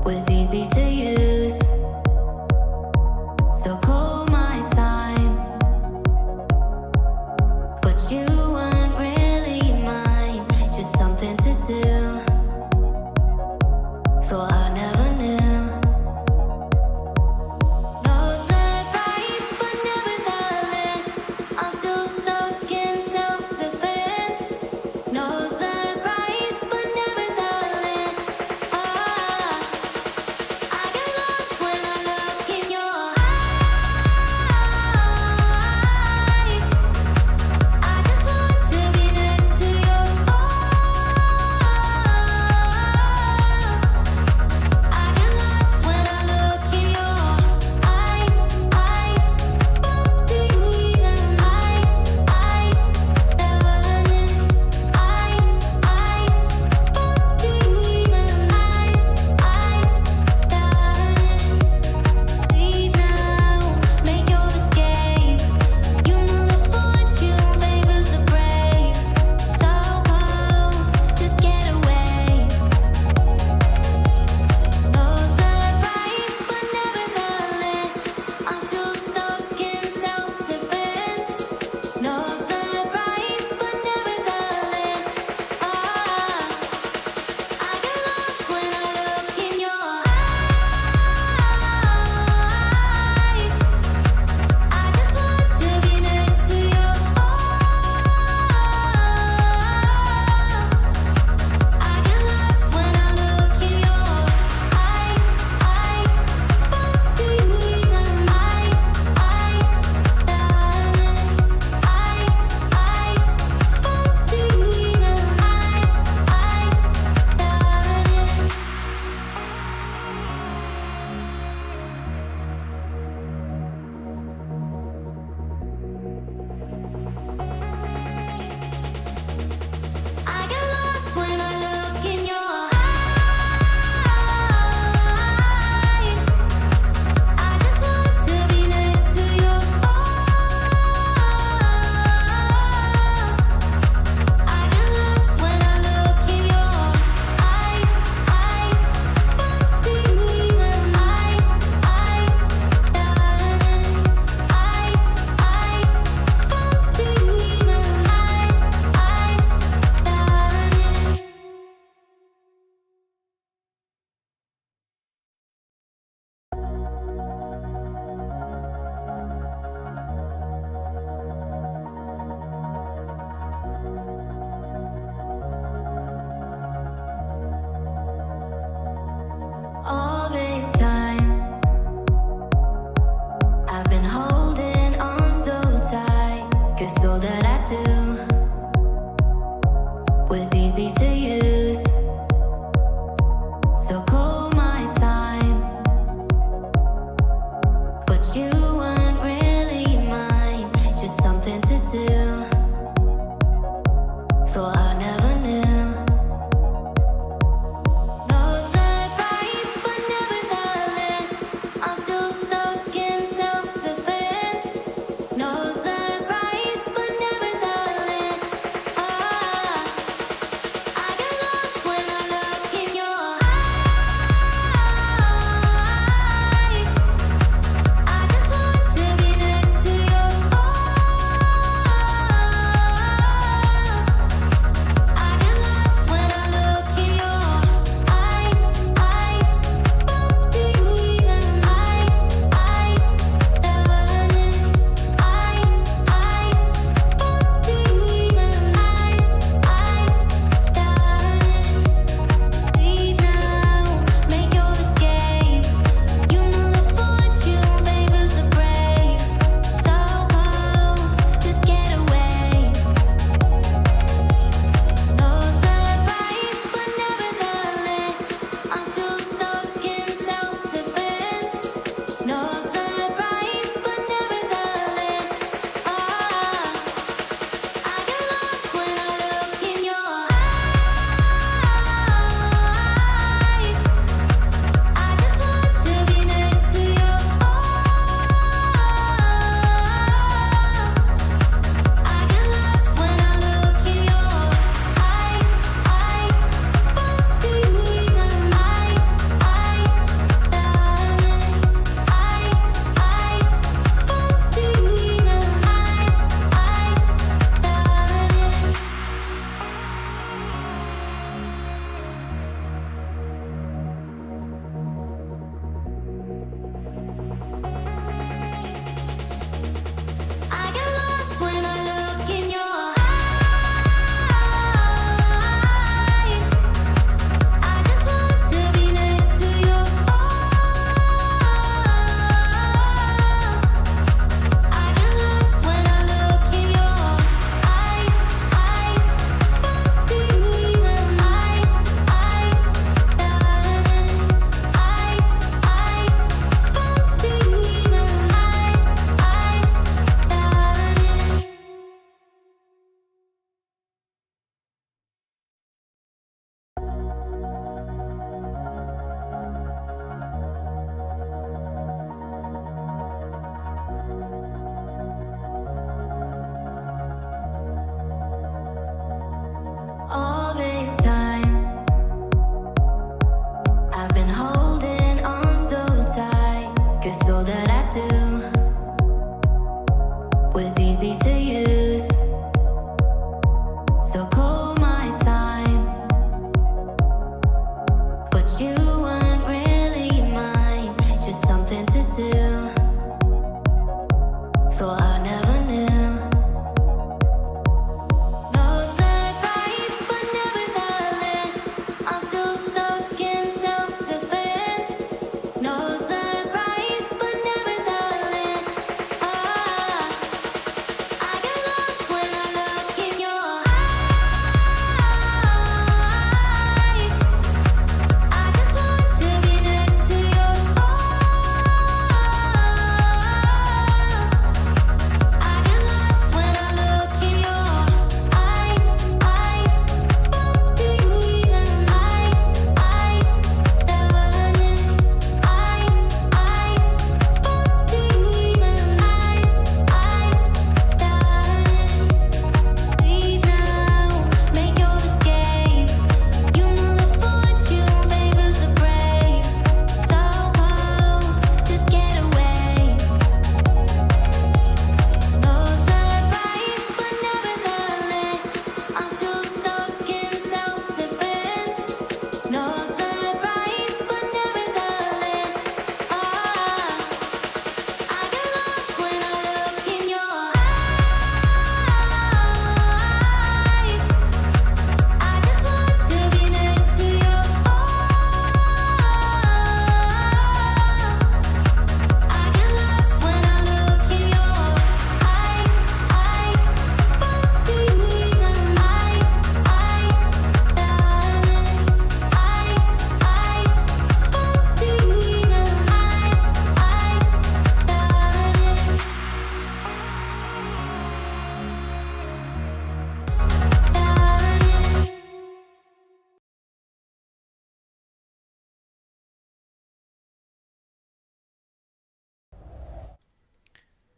was easy to use. So call my time, but you weren't really mine, just something to do. Thought I never knew. I got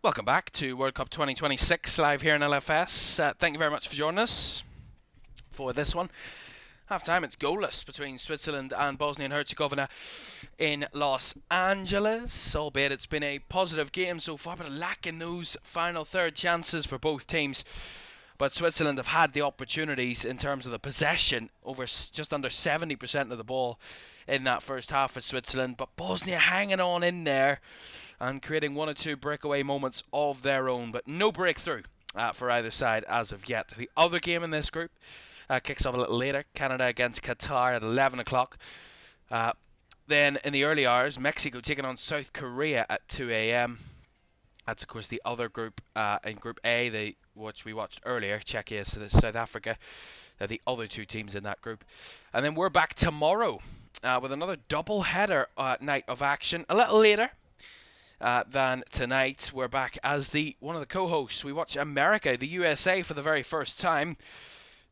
Welcome back to World Cup 2026 live here in LFS. Thank you very much for joining us for this one. Half time, it's goalless between Switzerland and Bosnia and Herzegovina in Los Angeles, albeit it's been a positive game so far, but lacking those final third chances for both teams. But Switzerland have had the opportunities in terms of the possession, over just under 70% of the ball in that first half for Switzerland, but Bosnia hanging on in there and creating one or two breakaway moments of their own, but no breakthrough for either side as of yet. The other game in this group kicks off a little later, Canada against Qatar at 11 o'clock. Then in the early hours, Mexico taking on South Korea at 2 a.m. That's, of course, the other group in Group A, which we watched earlier, Czechia, South Africa. They're the other two teams in that group. And then we're back tomorrow with another double-header night of action, a little later than tonight. We're back as one of the co-hosts. We watch America, the USA for the very first time,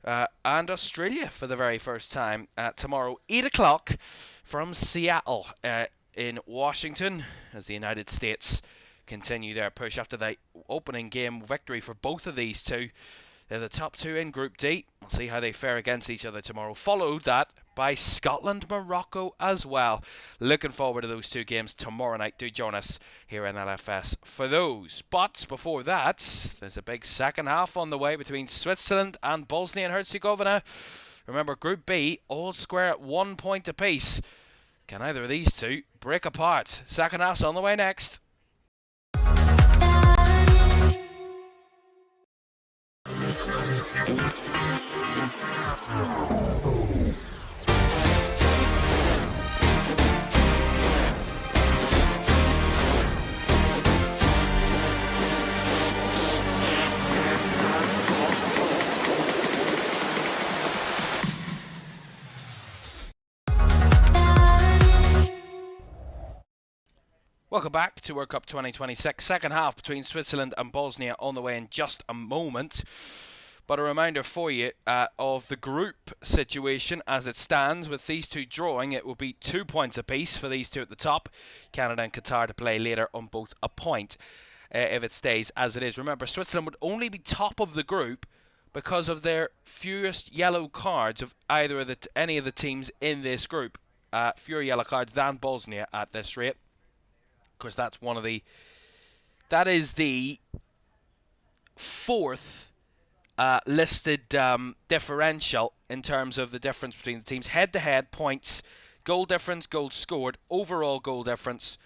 and Australia for the very first time tomorrow, 8 o'clock from Seattle in Washington, as the United States continue their push after the opening game victory for both of these two. They're the top two in Group D. We'll see how they fare against each other tomorrow. Followed that by Scotland, Morocco as well. Looking forward to those two games tomorrow night. Do join us here in LFS for those. But before that, there's a big second half on the way between Switzerland and Bosnia and Herzegovina. Remember, Group B, all square at 1 point apiece. Can either of these two break apart? Second half's on the way next. Welcome back to World Cup 2026. Second half between Switzerland and Bosnia on the way in just a moment. But a reminder for you of the group situation as it stands. With these two drawing, it will be 2 points apiece for these two at the top. Canada and Qatar to play later on both a point if it stays as it is. Remember, Switzerland would only be top of the group because of their fewest yellow cards of either of any of the teams in this group. Fewer yellow cards than Bosnia at this rate. Of course, that is the fourth listed differential in terms of the difference between the teams. Head-to-head points, goal difference, goals scored, overall goal difference,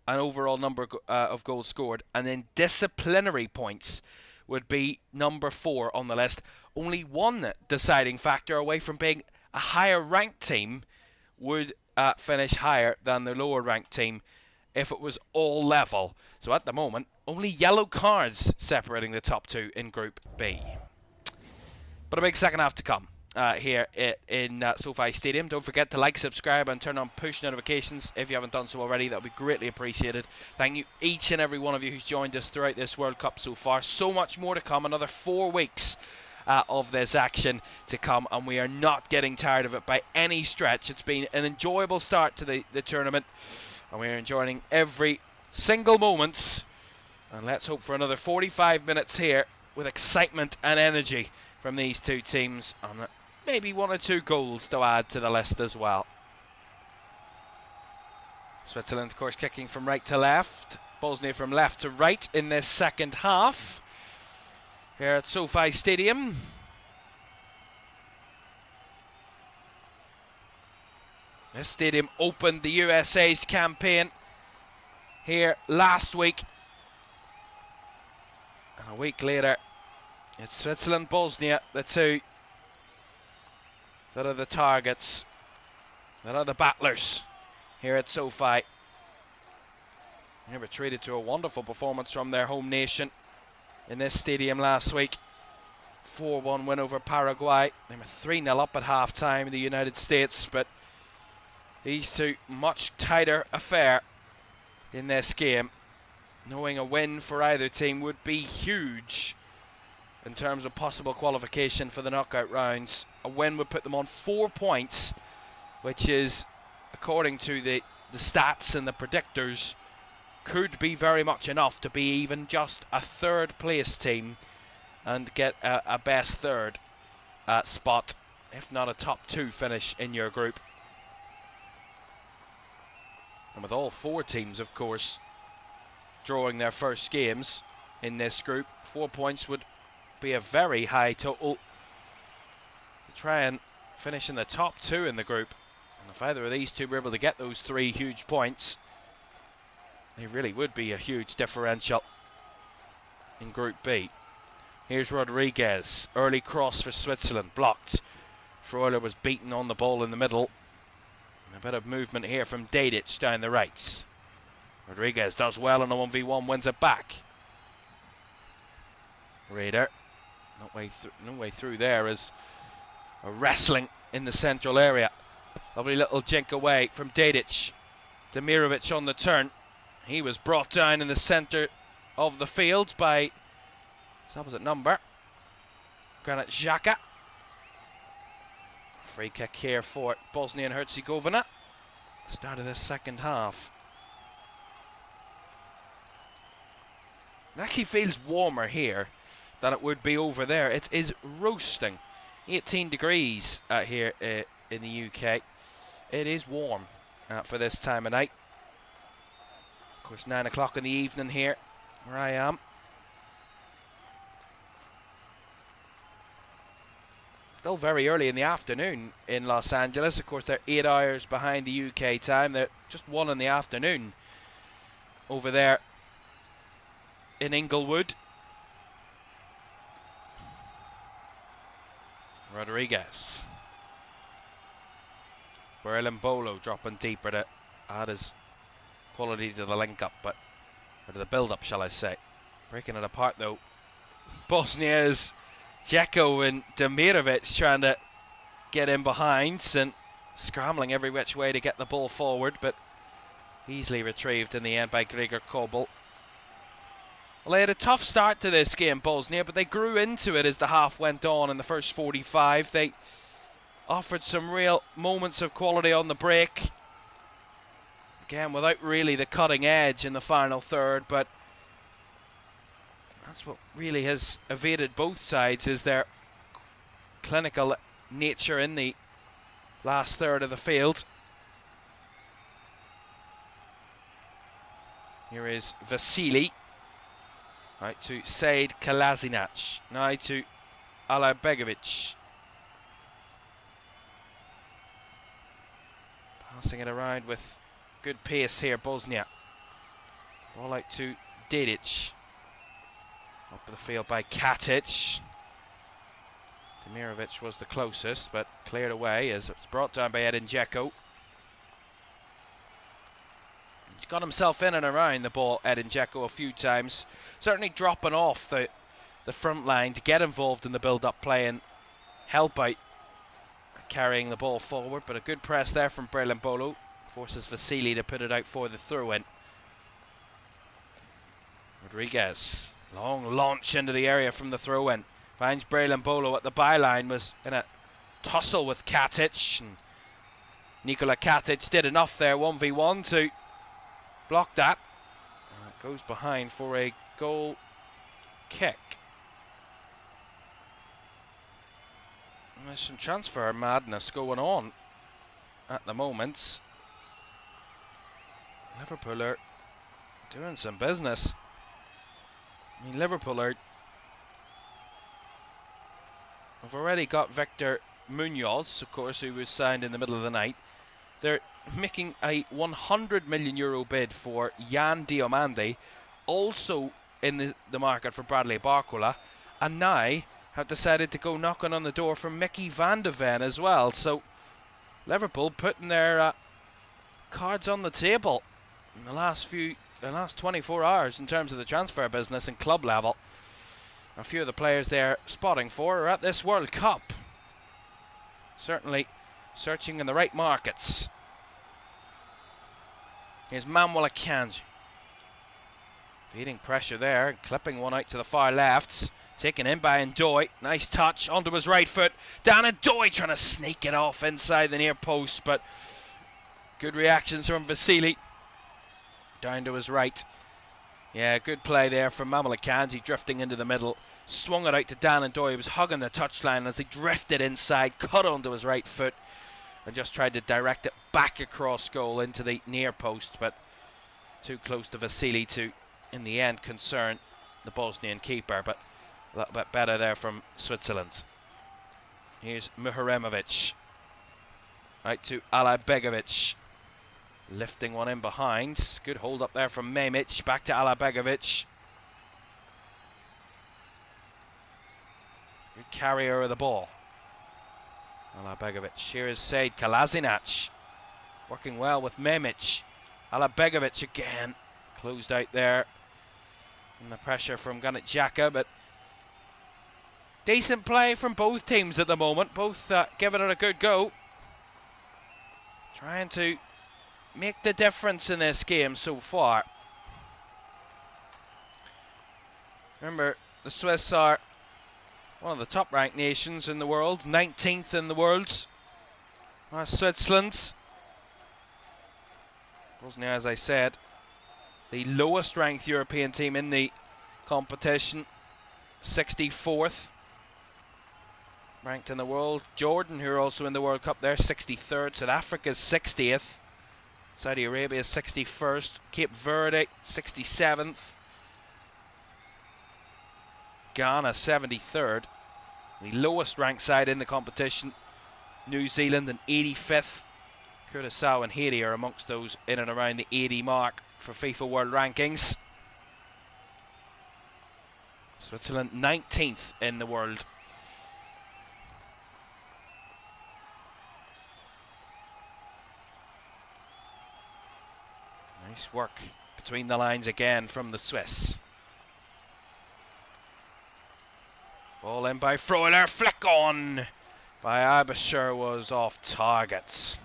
and overall number of goals scored. And then disciplinary points would be number 4 on the list. Only one deciding factor away from being a higher ranked team would finish higher than the lower ranked team if it was all level. So at the moment, only yellow cards separating the top two in Group B. But a big second half to come here in Sofi Stadium. Don't forget to like, subscribe, and turn on push notifications if you haven't done so already. That would be greatly appreciated. Thank you, each and every one of you who's joined us throughout this World Cup so far. So much more to come. Another 4 weeks of this action to come, and we are not getting tired of it by any stretch. It's been an enjoyable start to the tournament, and we are enjoying every single moment. And let's hope for another 45 minutes here with excitement and energy from these two teams, and maybe 1 or 2 goals to add to the list as well. Switzerland, of course, kicking from right to left. Bosnia from left to right in this second half here at Sofi Stadium. This stadium opened the USA's campaign here last week. And a week later, it's Switzerland, Bosnia, the two that are the targets, that are the battlers here at SoFi. They were treated to a wonderful performance from their home nation in this stadium last week. 4-1 win over Paraguay. They were 3-0 up at half-time in the United States, but these two, much tighter affair in this game. Knowing a win for either team would be huge in terms of possible qualification for the knockout rounds. A win would put them on 4 points, which is, according to the stats and the predictors, could be very much enough to be even just a third place team and get a best third spot, if not a top 2 finish in your group. And with all 4 teams, of course, drawing their first games in this group, 4 points would be a very high total to try and finish in the top 2 in the group. And if either of these two were able to get those 3 huge points, they really would be a huge differential in Group B. Here's Rodriguez, early cross for Switzerland, blocked. Freuler was beaten on the ball in the middle. And a bit of movement here from Dedic down the right. Rodriguez does well on a 1v1, wins it back. Raider, no way through there as a wrestling in the central area. Lovely little jink away from Dedic. Demirovic on the turn. He was brought down in the centre of the field by his opposite number, Granit Xhaka. Free kick here for Bosnia and Herzegovina. Start of this second half. It actually feels warmer here than it would be over there. It is roasting. 18 degrees here in the UK. It is warm for this time of night. Of course, 9 o'clock in the evening here where I am. Still very early in the afternoon in Los Angeles. Of course, they're 8 hours behind the UK time. They're just 1 in the afternoon over there in Inglewood. Rodriguez. Berlin Bolo dropping deeper to add his quality to the link-up, or to the build-up, shall I say. Breaking it apart, though. Bosnia's Dzeko and Demirovic trying to get in behind and scrambling every which way to get the ball forward, but easily retrieved in the end by Gregor Kobel. Well, they had a tough start to this game, Bosnia, but they grew into it as the half went on in the first 45. They offered some real moments of quality on the break. Again, without really the cutting edge in the final third, but that's what really has evaded both sides, is their clinical nature in the last third of the field. Here is Vasili. Right to Said Kolasinac. Now to Alabegovic. Passing it around with good pace here, Bosnia. Ball out to Dedic. Up the field by Katic. Demirovic was the closest, but cleared away as it's brought down by Edin Dzeko. He's got himself in and around the ball, Edin Dzeko, a few times. Certainly dropping off the front line to get involved in the build-up play and help out carrying the ball forward. But a good press there from Berlin Bolo. Forces Vasili to put it out for the throw-in. Rodriguez, long launch into the area from the throw-in. Finds Berlin Bolo at the byline, was in a tussle with Katic. And Nikola Katic did enough there, 1v1, to block that. It goes behind for a goal kick. And there's some transfer madness going on at the moment. Liverpool are doing some business. I mean, Liverpool have already got Victor Munoz, of course, who was signed in the middle of the night. They're making a €100 million bid for Jan Diomande, also in the market for Bradley Barcola, and now have decided to go knocking on the door for Mickey van de Ven as well. So Liverpool putting their cards on the table in the last 24 hours in terms of the transfer business and club level. A few of the players they're spotting for are at this World Cup. Certainly searching in the right markets. Here's Manuel Akanji. Feeding pressure there, clipping one out to the far left. Taken in by Ndoye. Nice touch onto his right foot. Down Ndoye trying to sneak it off inside the near post, but good reactions from Vasili. Down to his right. Yeah, good play there from Mamalakanji, drifting into the middle. Swung it out to Dan and Doy. He was hugging the touchline as he drifted inside, cut onto his right foot, and just tried to direct it back across goal into the near post, but too close to Vasily to, in the end, concern the Bosnian keeper, but a little bit better there from Switzerland. Here's Muharemovic. Out to Alabegovic. Lifting one in behind. Good hold up there from Memic. Back to Alabegovic. Good carrier of the ball. Alabegovic. Here is Sead Kolasinac. Working well with Memic. Alabegovic again. Closed out there. And the pressure from Granit Xhaka, but decent play from both teams at the moment. Both giving it a good go. Trying to make the difference in this game so far. Remember, the Swiss are one of the top ranked nations in the world, 19th in the world. Switzerland. Bosnia, as I said, the lowest ranked European team in the competition, 64th ranked in the world. Jordan, who are also in the World Cup, they're 63rd. South Africa's 60th. Saudi Arabia is 61st. Cape Verde, 67th. Ghana, 73rd. The lowest ranked side in the competition, New Zealand, in 85th. Curaçao and Haiti are amongst those in and around the 80 mark for FIFA World Rankings. Switzerland 19th in the world. Nice work between the lines again from the Swiss. Ball in by Freuler, flick on by Abisher, was off target.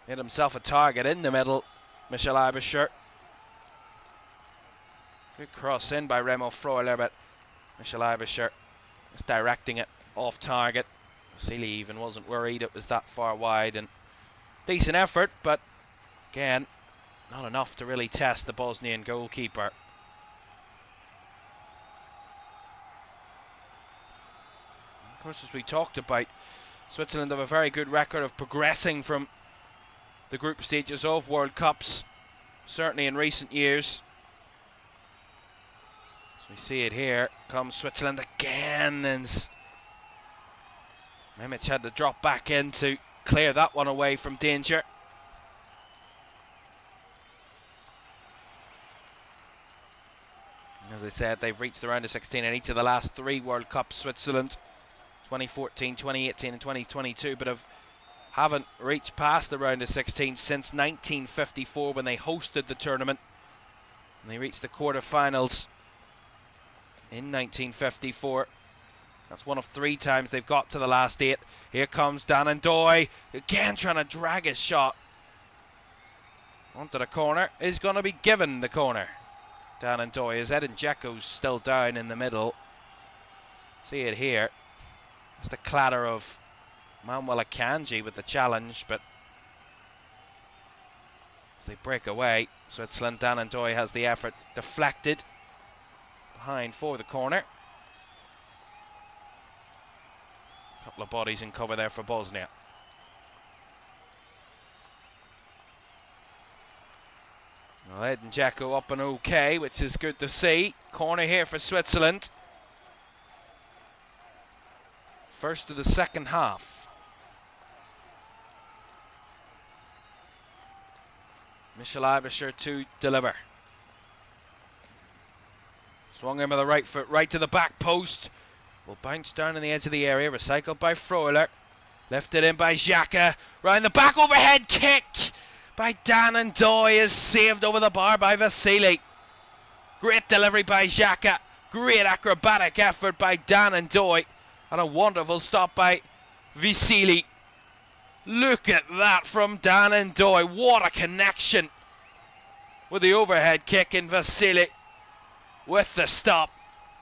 Hit himself a target in the middle, Michel Abisher. Good cross in by Remo Freuler, but Michel Abisher was directing it off target. Vasily even wasn't worried it was that far wide, and decent effort, but again, not enough to really test the Bosnian goalkeeper. Of course, as we talked about, Switzerland have a very good record of progressing from the group stages of World Cups, certainly in recent years. So we see it here, comes Switzerland again, and Memic had to drop back in to clear that one away from danger. As I said, they've reached the round of 16 in each of the last three World Cups, Switzerland, 2014, 2018 and 2022, but haven't reached past the round of 16 since 1954 when they hosted the tournament. And they reached the quarterfinals in 1954. That's one of three times they've got to the last eight. Here comes Dan and Doy, again trying to drag his shot onto the corner. Is going to be given the corner. Dan and Doy, as Edin Dzeko's still down in the middle. See it here. Just a clatter of Manuel Akanji with the challenge, but as they break away, Switzerland, Dan and Doy has the effort deflected behind for the corner. A couple of bodies in cover there for Bosnia. Well, Edin Dzeko up and okay, which is good to see. Corner here for Switzerland. First of the second half. Michel Abisher to deliver. Swung in with the right foot, right to the back post. Will bounce down on the edge of the area, recycled by Freuler. Lifted in by Xhaka. Round the back, overhead kick by Dan and Doy is saved over the bar by Vasily. Great delivery by Xhaka. Great acrobatic effort by Dan and Doy. And a wonderful stop by Vasily. Look at that from Dan and Doy. What a connection with the overhead kick, in Vasily with the stop.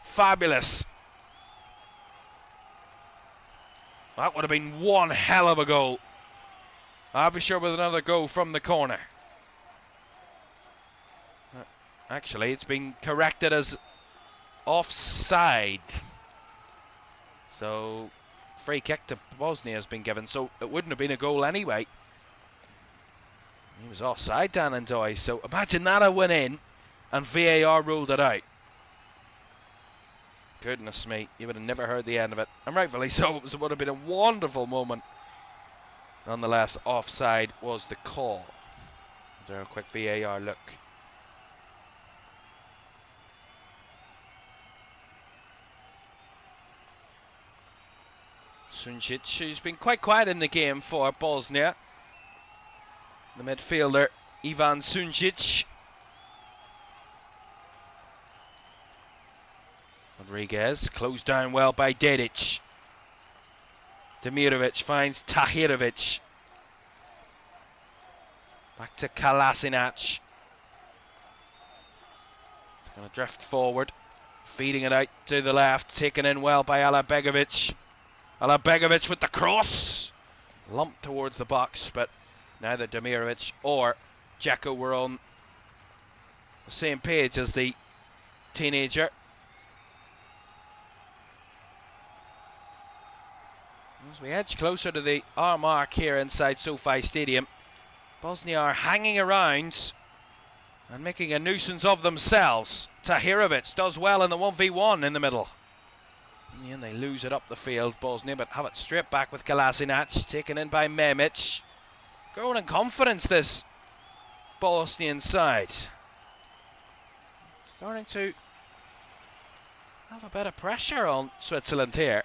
Fabulous. That would have been one hell of a goal. Abisher with another go from the corner. Actually, it's been corrected as offside. So, free kick to Bosnia has been given, so it wouldn't have been a goal anyway. He was offside, Dan and Doy, so imagine that I went in and VAR ruled it out. Goodness me, you would have never heard the end of it. And rightfully so, it would have been a wonderful moment. Nonetheless, offside was the call. There a quick VAR look. Suncic, who's been quite quiet in the game for Bosnia. The midfielder, Ivan Suncic. Rodriguez, closed down well by Dedic. Demirovic finds Tahirovic. Back to Kolasinac. It's going to drift forward. Feeding it out to the left. Taken in well by Alabegovic. Alabegovic with the cross. Lumped towards the box, but neither Demirovic or Dzeko were on the same page as the teenager. As we edge closer to the hour mark here inside SoFi Stadium, Bosnia are hanging around and making a nuisance of themselves. Tahirovic does well in the 1v1 in the middle. In the end, they lose it up the field, Bosnia, but have it straight back with Kolasinac, taken in by Memic. Growing in confidence, this Bosnian side. Starting to have a bit of pressure on Switzerland here.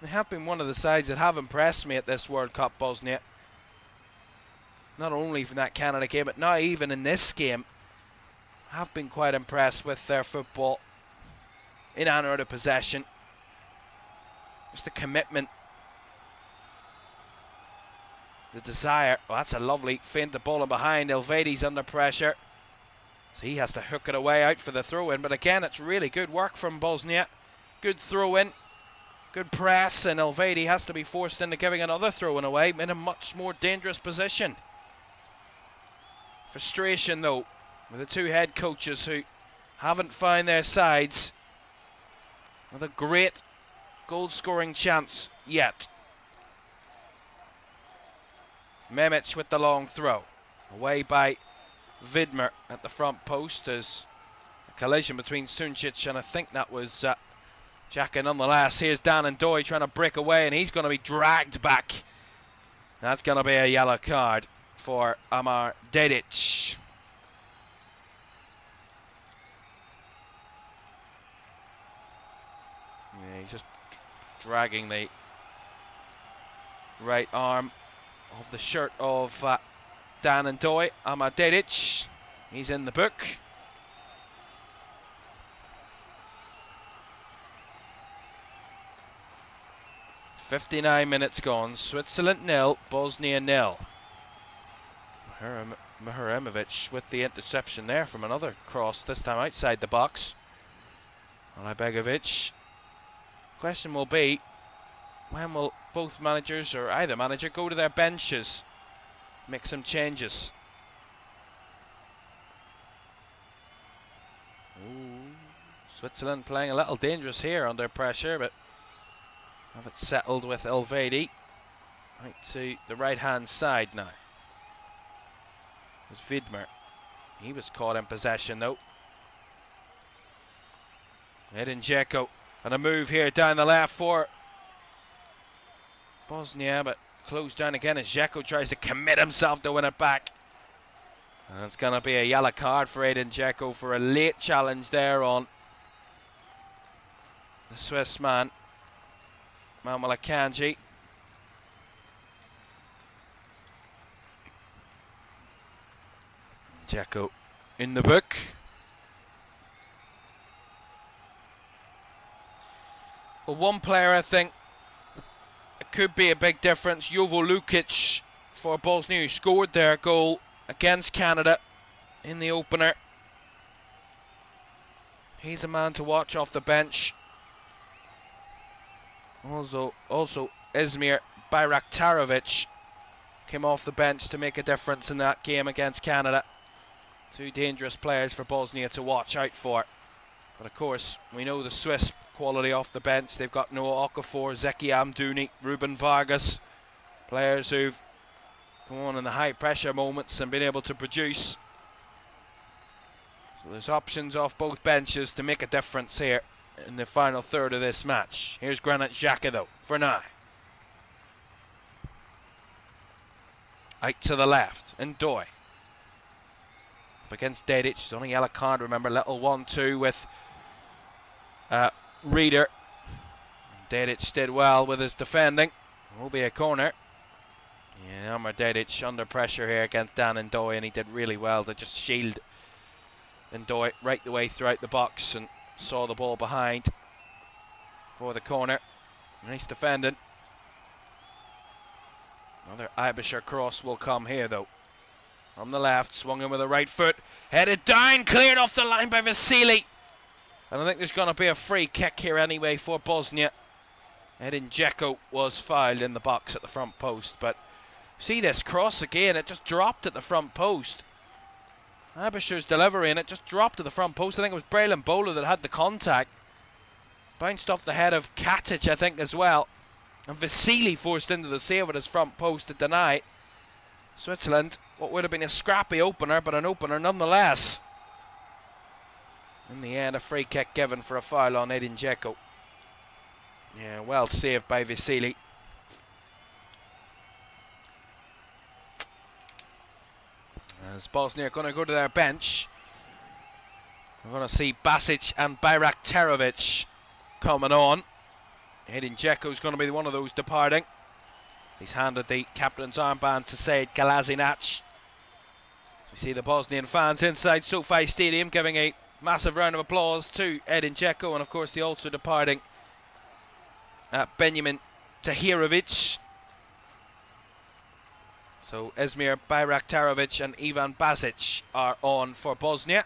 They have been one of the sides that have impressed me at this World Cup, Bosnia. Not only from that Canada game, but now even in this game. I have been quite impressed with their football in and out of possession. Just the commitment. The desire. Oh, that's a lovely feint, the ball in behind. Elvedi's under pressure. So he has to hook it away out for the throw-in. But again, it's really good work from Bosnia. Good throw-in. Good press, and Elvedi has to be forced into giving another throw-in away in a much more dangerous position. Frustration, though, with the two head coaches who haven't found their sides with a great goal-scoring chance yet. Memic with the long throw. Away by Vidmer at the front post. There's a collision between Suncic and I think that was Xhaka nonetheless. Here's Dan and Doy trying to break away, and he's going to be dragged back. That's going to be a yellow card for Amar Dedic. Yeah, he's just dragging the right arm of the shirt of Dan and Doy. Amar Dedic, he's in the book. .59 minutes gone. Switzerland 0, Bosnia 0. Mihremovic with the interception there from another cross, this time outside the box. Alabegovic. Question will be, when will both managers, or either manager, go to their benches, make some changes? Ooh, Switzerland playing a little dangerous here under pressure, but have it settled with Elvedi. Right to the right-hand side now. There's Vidmer. He was caught in possession, though. Edin Dzeko. And a move here down the left for Bosnia, but closed down again as Dzeko tries to commit himself to win it back. And it's going to be a yellow card for Edin Dzeko for a late challenge there on the Swiss man. Manuel Akanji. Dzeko in the book. Well, one player I think it could be a big difference. Jovo Lukic for Bosnia, who scored their goal against Canada in the opener. He's a man to watch off the bench. Also Izmir Bayraktarovic came off the bench to make a difference in that game against Canada. Two dangerous players for Bosnia to watch out for. But of course, we know the Swiss quality off the bench. They've got Noah Okafor, Zeki Amdouni, Ruben Vargas. Players who've come on in the high pressure moments and been able to produce. So there's options off both benches to make a difference here in the final third of this match. Here's Granit Xhaka though, for now. Out to the left, and Doy. Up against Dedic, he's on a yellow card, remember, little 1-2 with Reader. Dedic did well with his defending. It will be a corner. Yeah, Amar Dedic under pressure here against Dan Ndoye, and he did really well to just shield Ndoye right the way throughout the box and saw the ball behind for the corner. Nice defending. Another Ibisher cross will come here though. From the left, swung in with the right foot, headed down, cleared off the line by Vasili. And I think there's going to be a free kick here anyway for Bosnia. Edin Dzeko was fouled in the box at the front post, but see this cross again, it just dropped at the front post. Ibisher's delivery and it just dropped to the front post. I think it was Braylon Bowler that had the contact. Bounced off the head of Katic, I think, as well. And Vasili forced into the save at his front post to deny Switzerland what would have been a scrappy opener, but an opener nonetheless. In the end, a free kick given for a foul on Edin Dzeko. Yeah, well saved by Vasili. As Bosnia are going to go to their bench, we're going to see Basic and Bayraktarovic coming on. Edin Dzeko is going to be one of those departing. He's handed the captain's armband to Sead Kolasinac. We see the Bosnian fans inside SoFi Stadium giving a massive round of applause to Edin Dzeko, and of course the also departing Benjamin Tahirovic. So Izmir Bayraktarovic and Ivan Basic are on for Bosnia.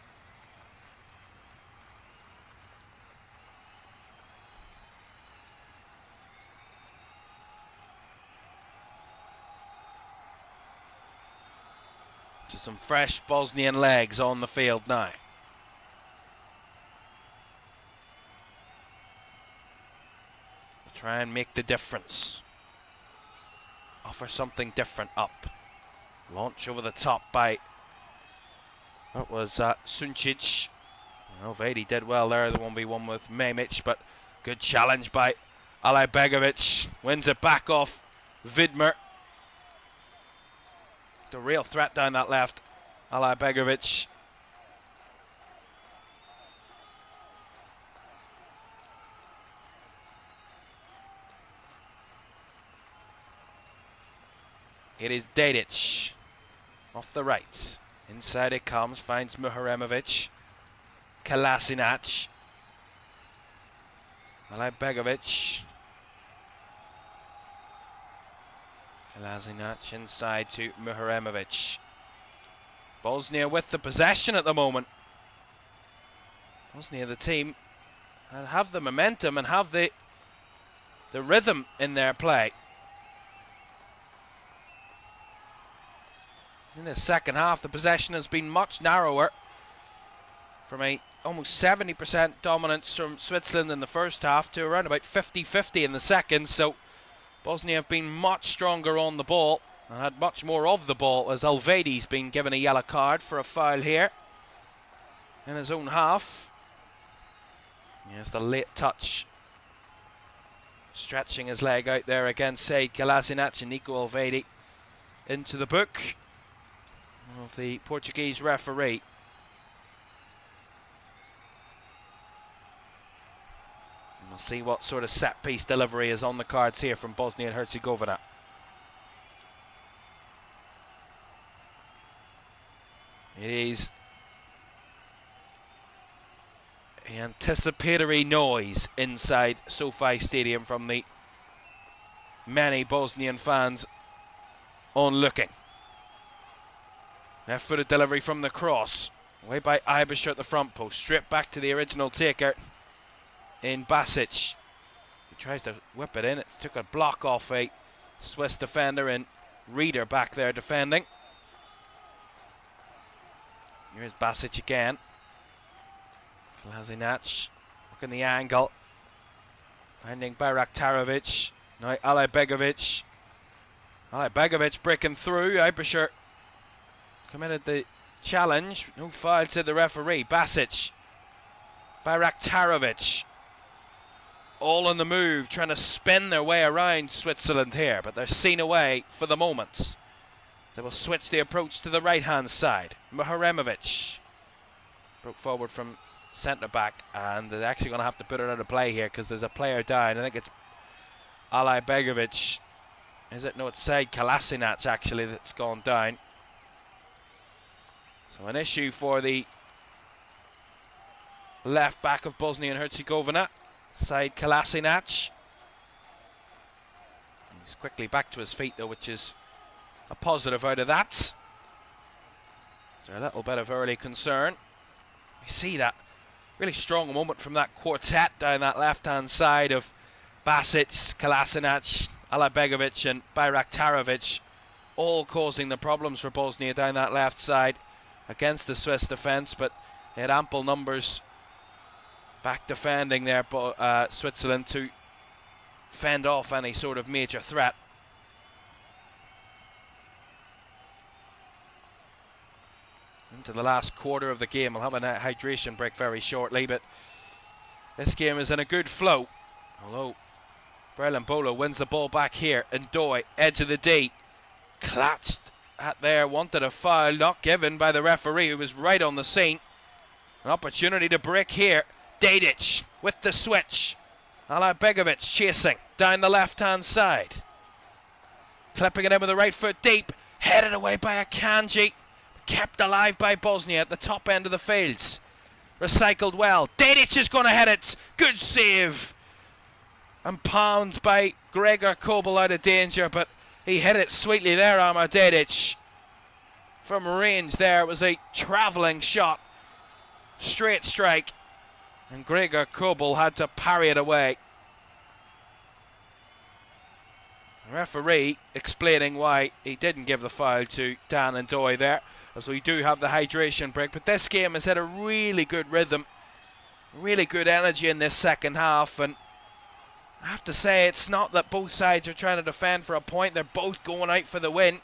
To some fresh Bosnian legs on the field now. We'll try and make the difference. Offer something different up. Launch over the top by, that was Suncic. Vedi did well there, the 1v1 with Memic, but good challenge by Alajbegovic. Wins it back off Vidmer. The real threat down that left, Alajbegovic. It is Dedic off the right. Inside it comes, finds Muharemovic. Kolasinac. Alajbegovic. Kolasinac inside to Muharemovic. Bosnia with the possession at the moment. Bosnia, the team, have the momentum and have the rhythm in their play. In the second half, the possession has been much narrower, from a almost 70% dominance from Switzerland in the first half to around about 50-50 in the second. So Bosnia have been much stronger on the ball and had much more of the ball, as Alvedi's been given a yellow card for a foul here in his own half. Yes, the late touch, stretching his leg out there against Sead Kolasinac, and Nico Alvedi into the book of the Portuguese referee. And we'll see what sort of set-piece delivery is on the cards here from Bosnia and Herzegovina. It is an anticipatory noise inside SoFi Stadium from the many Bosnian fans on looking. Left-footed delivery from the cross. Away by Ibisher at the front post. Stripped back to the original taker in Basic. He tries to whip it in. It took a block off a Swiss defender, and Reader back there defending. Here's Basic again. Kolasinac working the angle. Finding Bayraktarovic. Now Alibegovic. Alibegovic breaking through. Ibisher committed the challenge. No foul, said the referee. Basic. Bayraktarovic. All on the move, trying to spin their way around Switzerland here, but they're seen away for the moment. They will switch the approach to the right-hand side. Muharemovic broke forward from centre-back, and they're actually going to have to put it out of play here because there's a player down. I think it's Alibegovic. Is it? No, it's Said Kolasinac actually that's gone down. So an issue for the left back of Bosnia and Herzegovina, Said Kolasinac. He's quickly back to his feet though, which is a positive out of that. There's a little bit of early concern. We see that really strong moment from that quartet down that left-hand side of Basic, Kolasinac, Alibegovic and Bayraktarovic, all causing the problems for Bosnia down that left side against the Swiss defence, but they had ample numbers back defending there, Switzerland, to fend off any sort of major threat. Into the last quarter of the game. We'll have a hydration break very shortly, but this game is in a good flow. Although Berlin-Bolo wins the ball back here, and Doy, edge of the D, clutched at there, wanted a foul, not given by the referee, who was right on the scene. An opportunity to break here. Dedic with the switch. Alibegovic chasing down the left-hand side. Clipping it in with the right foot deep. Headed away by Akanji. Kept alive by Bosnia at the top end of the fields. Recycled well. Dedic is going to hit it. Good save. And pounds by Gregor Kobel out of danger, but he hit it sweetly there, Amar Dedic. From range there, it was a travelling shot. Straight strike. And Gregor Kobel had to parry it away. The referee explaining why he didn't give the foul to Dan and Doy there, as we do have the hydration break. But this game has had a really good rhythm, really good energy in this second half, and I have to say, it's not that both sides are trying to defend for a point. They're both going out for the win.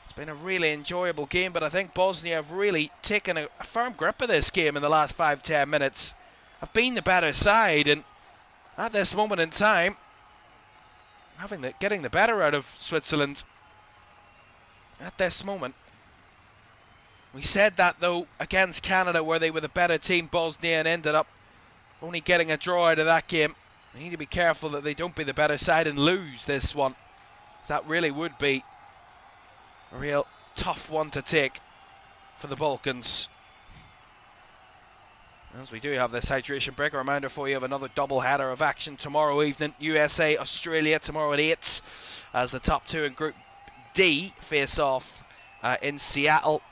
It's been a really enjoyable game, but I think Bosnia have really taken a firm grip of this game in the last 5-10 minutes. Have been the better side, and at this moment in time, getting the better out of Switzerland at this moment. We said that though against Canada, where they were the better team, Bosnia, and ended up only getting a draw out of that game. They need to be careful that they don't be the better side and lose this one. That really would be a real tough one to take for the Balkans. As we do have this hydration break, a reminder for you of another double header of action tomorrow evening. USA, Australia tomorrow at 8, as the top two in Group D face off in Seattle.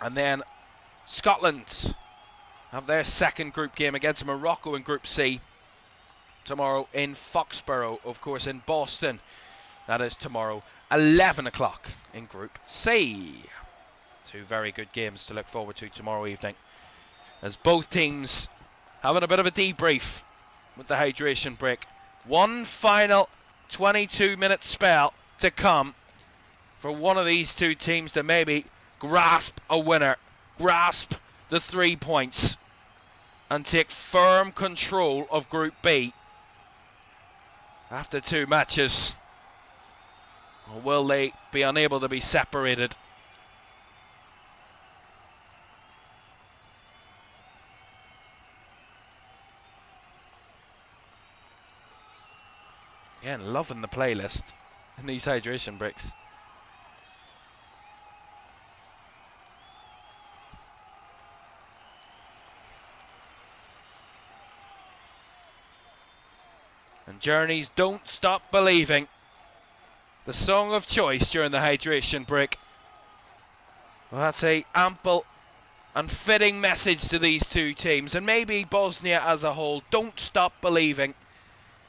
And then Scotland have their second group game against Morocco in Group C tomorrow in Foxborough, of course, in Boston. That is tomorrow, 11 o'clock in Group C. Two very good games to look forward to tomorrow evening, as both teams having a bit of a debrief with the hydration break. One final 22-minute spell to come for one of these two teams to maybe grasp a winner, grasp the 3 points, and take firm control of Group B after two matches. Or will they be unable to be separated? Again, loving the playlist in these hydration breaks. And Journey's Don't Stop Believing, the song of choice during the hydration break. Well, that's a ample and fitting message to these two teams, and maybe Bosnia as a whole. Don't stop believing.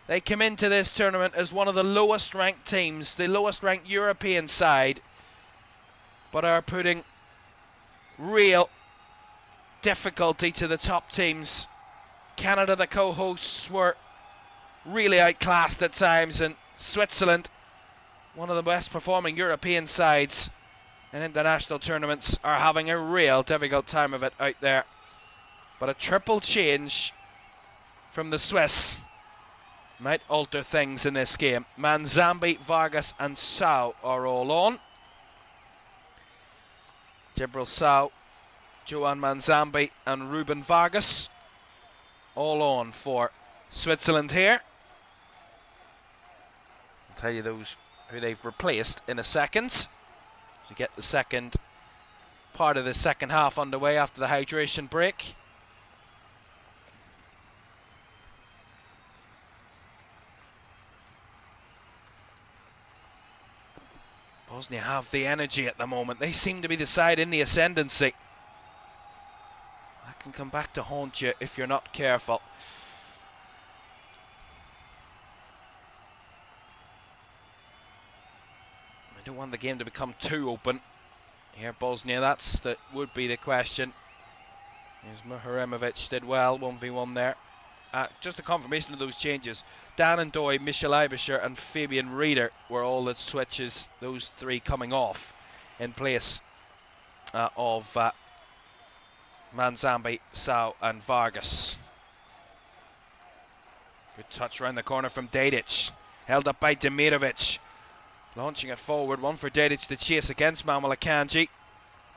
They come into this tournament as one of the lowest ranked teams, the lowest ranked European side, but are putting real difficulty to the top teams. Canada, the co-hosts, were really outclassed at times, and Switzerland, one of the best performing European sides in international tournaments, are having a real difficult time of it out there. But a triple change from the Swiss might alter things in this game. Manzambi, Vargas and Sau are all on. Jibril Sau, Johan Manzambi and Ruben Vargas all on for Switzerland here. I'll tell you those who they've replaced in a second. To get the second part of the second half underway after the hydration break. Bosnia have the energy at the moment. They seem to be the side in the ascendancy. That can come back to haunt you if you're not careful. I don't want the game to become too open. Here, Bosnia, that would be the question. Here's Muharemovic, did well, 1v1 there. Just a confirmation of those changes. Dan and Doy, Michel Eibischer and Fabian Rieder were all the switches, those three coming off in place of Manzambi, Sau and Vargas. Good touch around the corner from Dedic. Held up by Demirovic. Launching it forward, one for Dedic to chase against Manuel Akanji.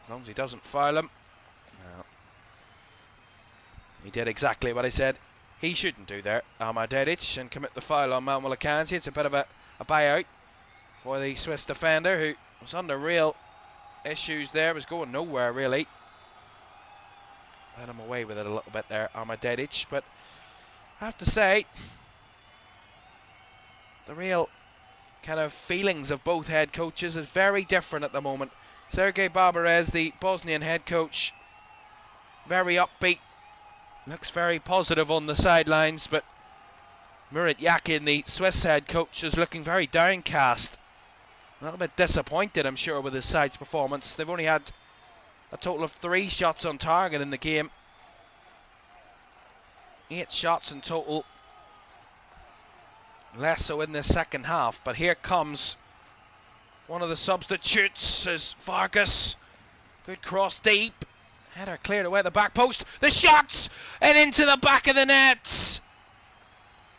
As long as he doesn't foul him. No. He did exactly what I said he shouldn't do there, Amar Dedic, and commit the foul on Manuel Akanji. It's a bit of a buyout for the Swiss defender, who was under real issues there, was going nowhere really. Let him away with it a little bit there, Amar Dedic, but I have to say, the real kind of feelings of both head coaches is very different at the moment. Sergei Barbarez, the Bosnian head coach, very upbeat, looks very positive on the sidelines, but Murat Yakin, the Swiss head coach, is looking very downcast. A little bit disappointed, I'm sure, with his side's performance. They've only had a total of 3 shots on target in the game. 8 shots in total. Less so in the second half, but here comes one of the substitutes as Vargas. Good cross deep. Header cleared away at the back post. The shots! And into the back of the net.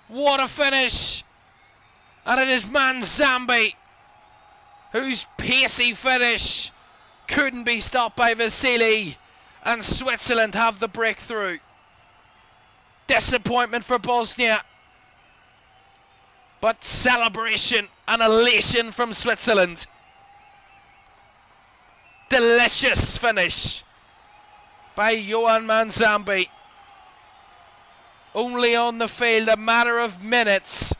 What a finish. And it is Manzambi, whose pacey finish couldn't be stopped by Vasili. And Switzerland have the breakthrough. Disappointment for Bosnia, but celebration and elation from Switzerland. Delicious finish by Johan Manzambi. Only on the field a matter of minutes,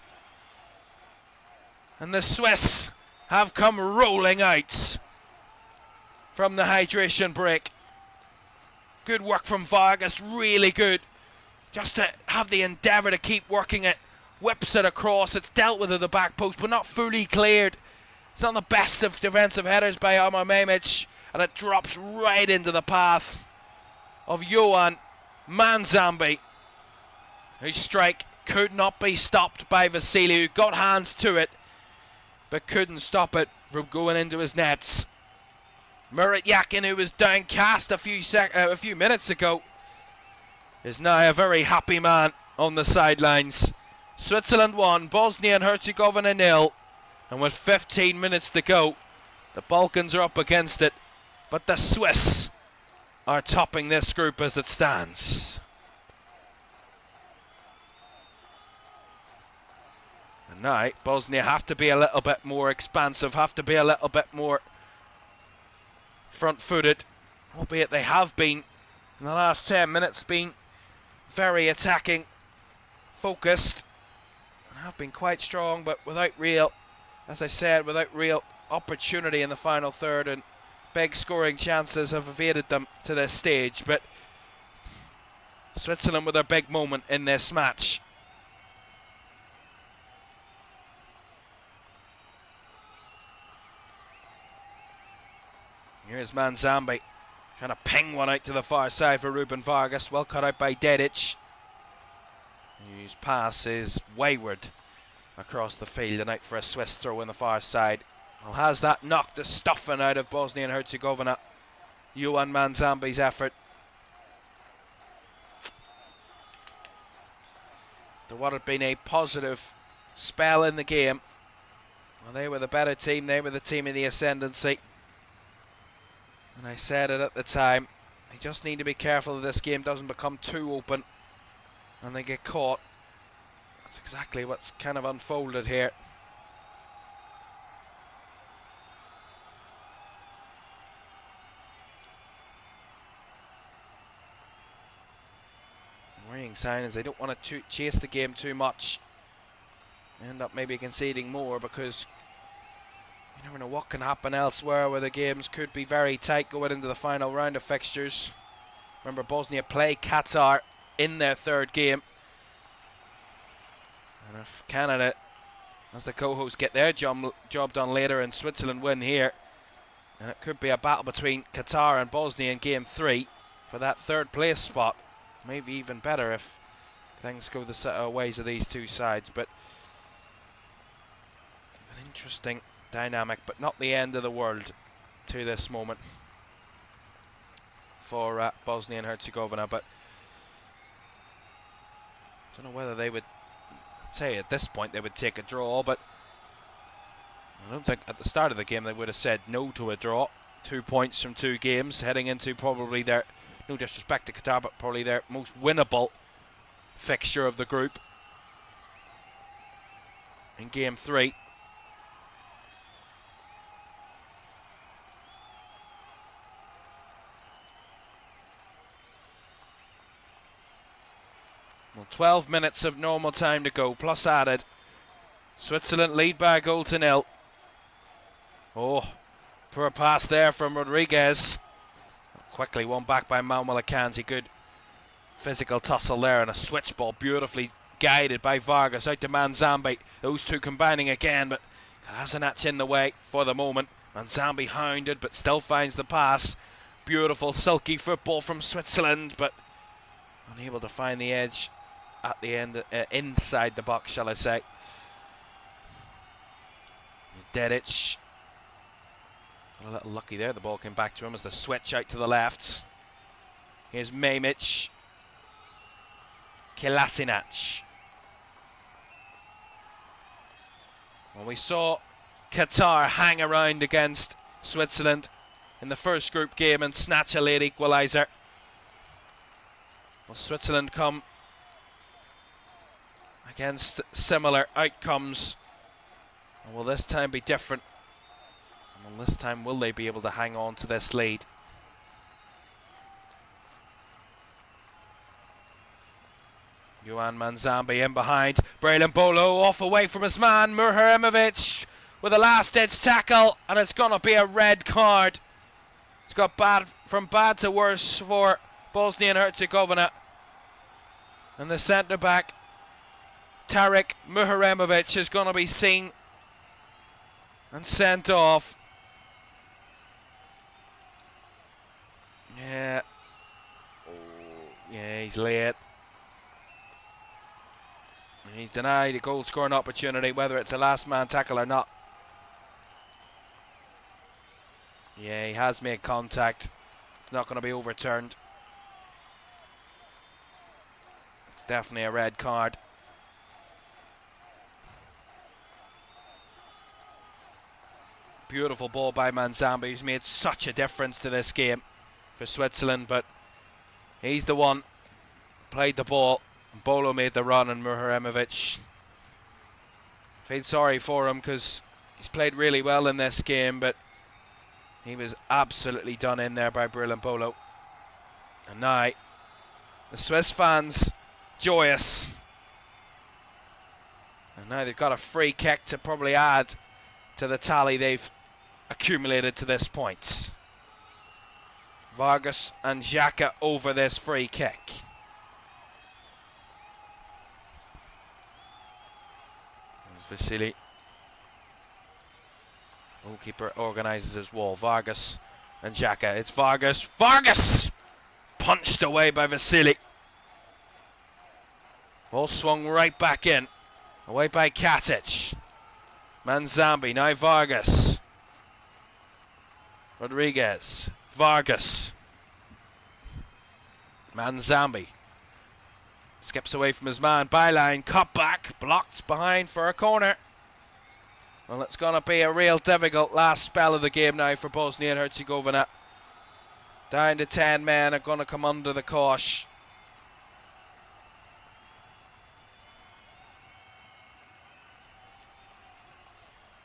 and the Swiss have come rolling out from the hydration break. Good work from Vargas, really good. Just to have the endeavour to keep working it. Whips it across, it's dealt with at the back post, but not fully cleared. It's not the best of defensive headers by Amar Memic, and it drops right into the path of Johan Manzambi, whose strike could not be stopped by Vasili, who got hands to it, but couldn't stop it from going into his nets. Murat Yakin, who was downcast a few minutes ago, is now a very happy man on the sidelines. Switzerland 1, Bosnia and Herzegovina 0, and with 15 minutes to go, the Balkans are up against it, but the Swiss are topping this group as it stands. And now Bosnia have to be a little bit more expansive, have to be a little bit more front-footed, albeit they have been in the last 10 minutes been very attacking, focused, and have been quite strong, but without real, as I said, without real opportunity in the final third, and big scoring chances have evaded them to this stage, but Switzerland with their big moment in this match. Here's Manzambi trying to ping one out to the far side for Ruben Vargas. Well cut out by Dedic, whose pass is wayward across the field and out for a Swiss throw in the far side. Well, has that knocked the stuffing out of Bosnia and Herzegovina? Johan Manzambi's effort. To what had been a positive spell in the game. Well, they were the better team, they were the team in the ascendancy. And I said it at the time, they just need to be careful that this game doesn't become too open and they get caught. That's exactly what's kind of unfolded here. Worrying sign is they don't want to chase the game too much. End up maybe conceding more, because you never know what can happen elsewhere where the games could be very tight going into the final round of fixtures. Remember, Bosnia play Qatar in their third game. And if Canada, as the co-hosts, get their job done later and Switzerland win here, and it could be a battle between Qatar and Bosnia in game 3 for that third place spot. Maybe even better if things go the ways of these two sides. But an interesting dynamic, but not the end of the world to this moment for Bosnia and Herzegovina. But I don't know whether they would say at this point they would take a draw, but I don't think at the start of the game they would have said no to a draw. 2 points from 2 games, heading into probably their, no disrespect to Qatar, but probably their most winnable fixture of the group in game 3. Well, 12 minutes of normal time to go, plus added. Switzerland lead by a goal to 0. Oh, poor pass there from Rodriguez. Quickly won back by Manuel Akanji. Good physical tussle there, and a switch ball beautifully guided by Vargas out to Manzambi. Those two combining again, but Kolasinac in the way for the moment. Manzambi hounded, but still finds the pass. Beautiful silky football from Switzerland, but unable to find the edge at the end, inside the box, shall I say. Dedic got a little lucky there. The ball came back to him as the switch out to the left. Here's Mamic. Kolasinac. Well, we saw Qatar hang around against Switzerland in the first group game and snatch a late equaliser. Well, Switzerland come against similar outcomes. And will this time be different? And will this time, will they be able to hang on to this lead? Johan Manzambi in behind. Braylon Bolo off away from his man. Muharimovic with a last-ditch tackle, and it's going to be a red card. It's got from bad to worse for Bosnia and Herzegovina. And the centre-back, Tarik Muharimovic, is going to be seen and sent off. Yeah. Oh, yeah, he's late. And he's denied a goal-scoring opportunity, whether it's a last-man tackle or not. Yeah, he has made contact. It's not going to be overturned. It's definitely a red card. Beautiful ball by Manzambi, who's made such a difference to this game for Switzerland, but he's the one played the ball. Bolo made the run, and Muharimovic, feel sorry for him because he's played really well in this game, but he was absolutely done in there by Braylon Bolo. And now the Swiss fans joyous, and now they've got a free kick to probably add to the tally they've accumulated to this point. Vargas and Xhaka over this free kick. There's Vasily. Goalkeeper organises his wall. Vargas and Xhaka. It's Vargas. Vargas! Punched away by Vasily. Ball swung right back in. Away by Katic. Manzambi. Now Vargas. Rodriguez. Vargas. Manzambi. Skips away from his man. Byline. Cut back. Blocked behind for a corner. Well, it's going to be a real difficult last spell of the game now for Bosnia and Herzegovina. Down to 10 men are going to come under the cosh.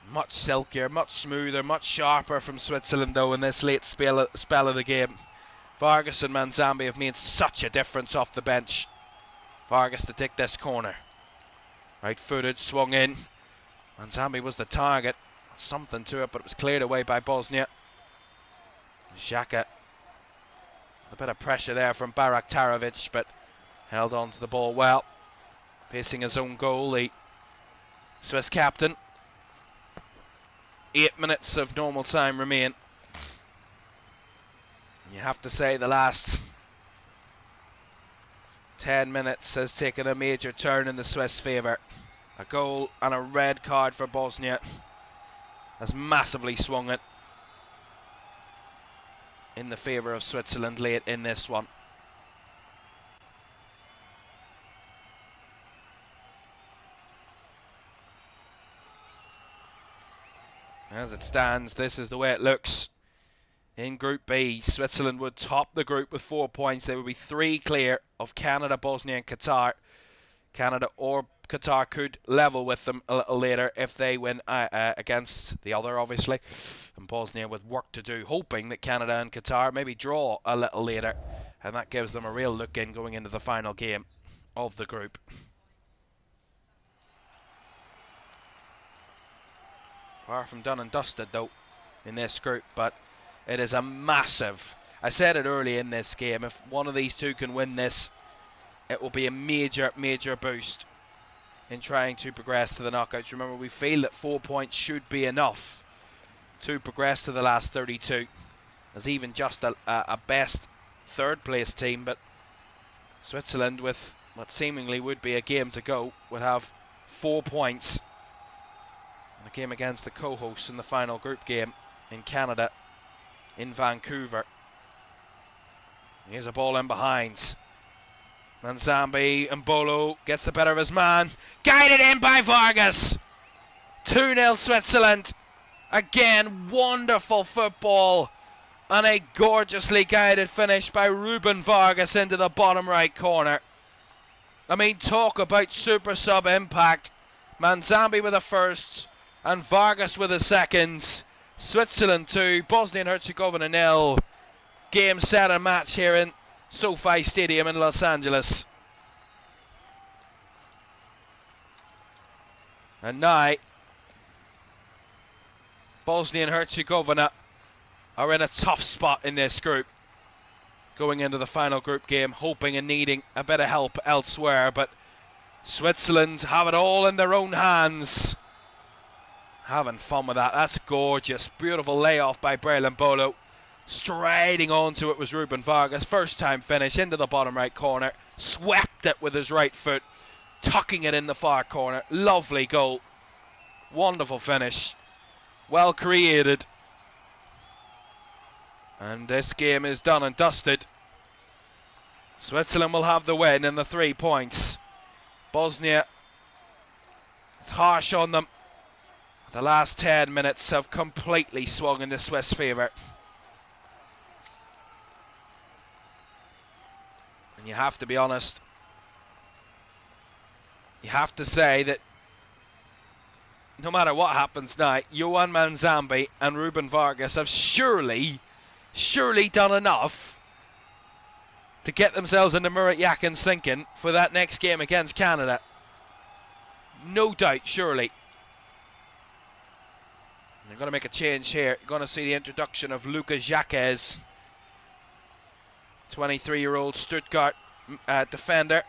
Much silkier, much smoother, much sharper from Switzerland though in this late spell of the game. Vargas and Manzambi have made such a difference off the bench. Vargas to take this corner. Right footed, swung in. Manzambi was the target. Something to it, but it was cleared away by Bosnia. Xhaka. A bit of pressure there from Barak Tarovic, but held on to the ball well. Facing his own goal, the Swiss captain. 8 minutes of normal time remain. You have to say the last 10 minutes has taken a major turn in the Swiss favour. A goal and a red card for Bosnia has massively swung it in the favour of Switzerland late in this one. As it stands, this is the way it looks. In Group B, Switzerland would top the group with 4 points. They would be 3 clear of Canada, Bosnia and Qatar. Canada or Qatar could level with them a little later if they win against the other, obviously. And Bosnia with work to do, hoping that Canada and Qatar maybe draw a little later. And that gives them a real look in going into the final game of the group. Far from done and dusted, though, in this group. But it is a massive... I said it early in this game. If one of these two can win this, it will be a major, major boost in trying to progress to the knockouts. Remember, we feel that 4 points should be enough to progress to the last 32. As even just a best third place team, but Switzerland, with what seemingly would be a game to go, would have 4 points in the game against the co-hosts in the final group game in Canada, in Vancouver. Here's a ball in behind. Manzambi and Bolo gets the better of his man. Guided in by Vargas. 2-0 Switzerland. Again, wonderful football. And a gorgeously guided finish by Ruben Vargas into the bottom right corner. I mean, talk about super sub impact. Manzambi with the first and Vargas with the seconds. Switzerland 2, Bosnia and Herzegovina 0. Game, set and match here in Sofi Stadium in Los Angeles. And now Bosnia and Herzegovina are in a tough spot in this group, going into the final group game, hoping and needing a bit of help elsewhere. But Switzerland have it all in their own hands. Having fun with that. That's gorgeous. Beautiful layoff by Braylon Bolo. Striding onto it was Ruben Vargas. First time finish into the bottom right corner. Swept it with his right foot, tucking it in the far corner. Lovely goal. Wonderful finish. Well created. And this game is done and dusted. Switzerland will have the win and the 3 points. Bosnia, it's harsh on them. The last 10 minutes have completely swung in the Swiss favour. And you have to be honest. You have to say that no matter what happens now, Johan Manzambi and Ruben Vargas have surely done enough to get themselves into Murat Yakin's thinking for that next game against Canada. No doubt, surely. They're going to make a change here. You're going to see the introduction of Lucas Jaquez 23-year-old Stuttgart defender.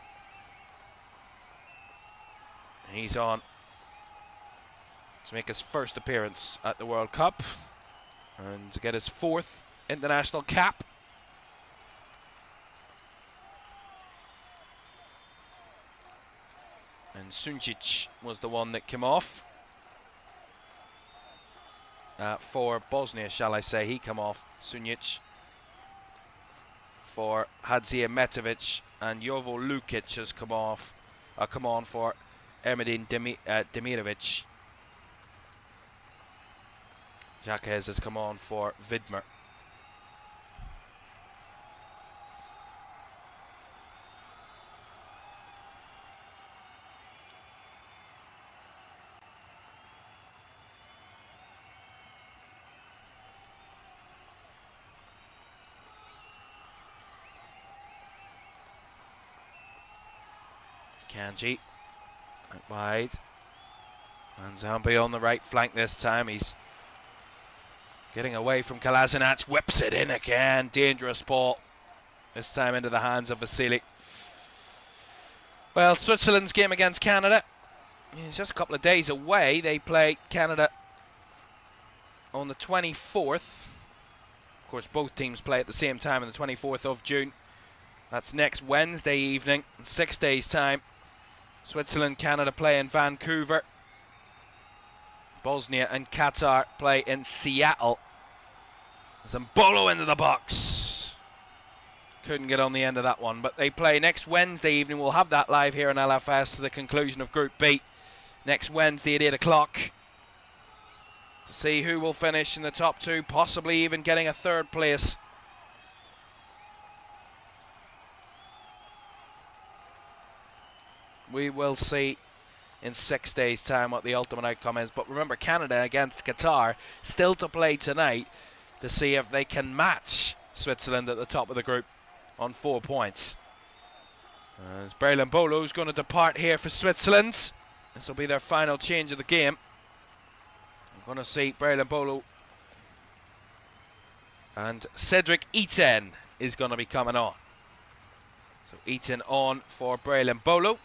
He's on to make his first appearance at the World Cup and to get his 4th international cap. And Sunčić was the one that came off. For Bosnia, shall I say. He came off, Sunčić. For Hadzimetovic, and Jovo Lukic has come on for Ermedin Demirovic. Jaquez has come on for Vidmer. Kanji out wide, and Zambi on the right flank this time. He's getting away from Kolasinac, whips it in again. Dangerous ball, this time into the hands of Vasily. Well, Switzerland's game against Canada is just a couple of days away. They play Canada on the 24th. Of course, both teams play at the same time on the 24th of June. That's next Wednesday evening, in 6 days' time. Switzerland, Canada play in Vancouver. Bosnia and Qatar play in Seattle. Zambolo into the box. Couldn't get on the end of that one, but they play next Wednesday evening. We'll have that live here on LFS to the conclusion of Group B. Next Wednesday at 8 o'clock. To see who will finish in the top 2, possibly even getting a 3rd place. We will see in 6 days' time what the ultimate outcome is. But remember, Canada against Qatar still to play tonight to see if they can match Switzerland at the top of the group on 4 points. As Braylen Bolo is going to depart here for Switzerland. This will be their final change of the game. I'm going to see Braylen Bolo and Cedric Itten is going to be coming on. So Itten on for Braylen Bolo.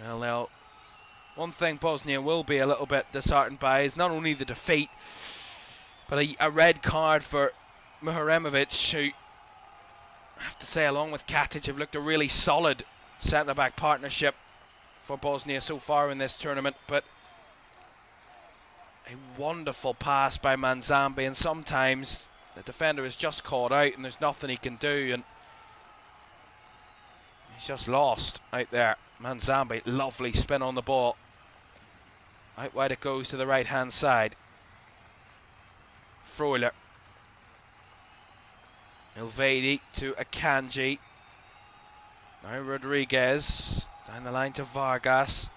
Well, now, one thing Bosnia will be a little bit disheartened by is not only the defeat, but a red card for Muharemovic, who, I have to say, along with Katic, have looked a really solid centre-back partnership for Bosnia so far in this tournament. But a wonderful pass by Manzambi, and sometimes the defender is just caught out and there's nothing he can do, and he's just lost out there. Manzambi, lovely spin on the ball. Out wide it goes to the right-hand side. Freuler. Ilvedi to Akanji. Now Rodriguez. Down the line to Vargas.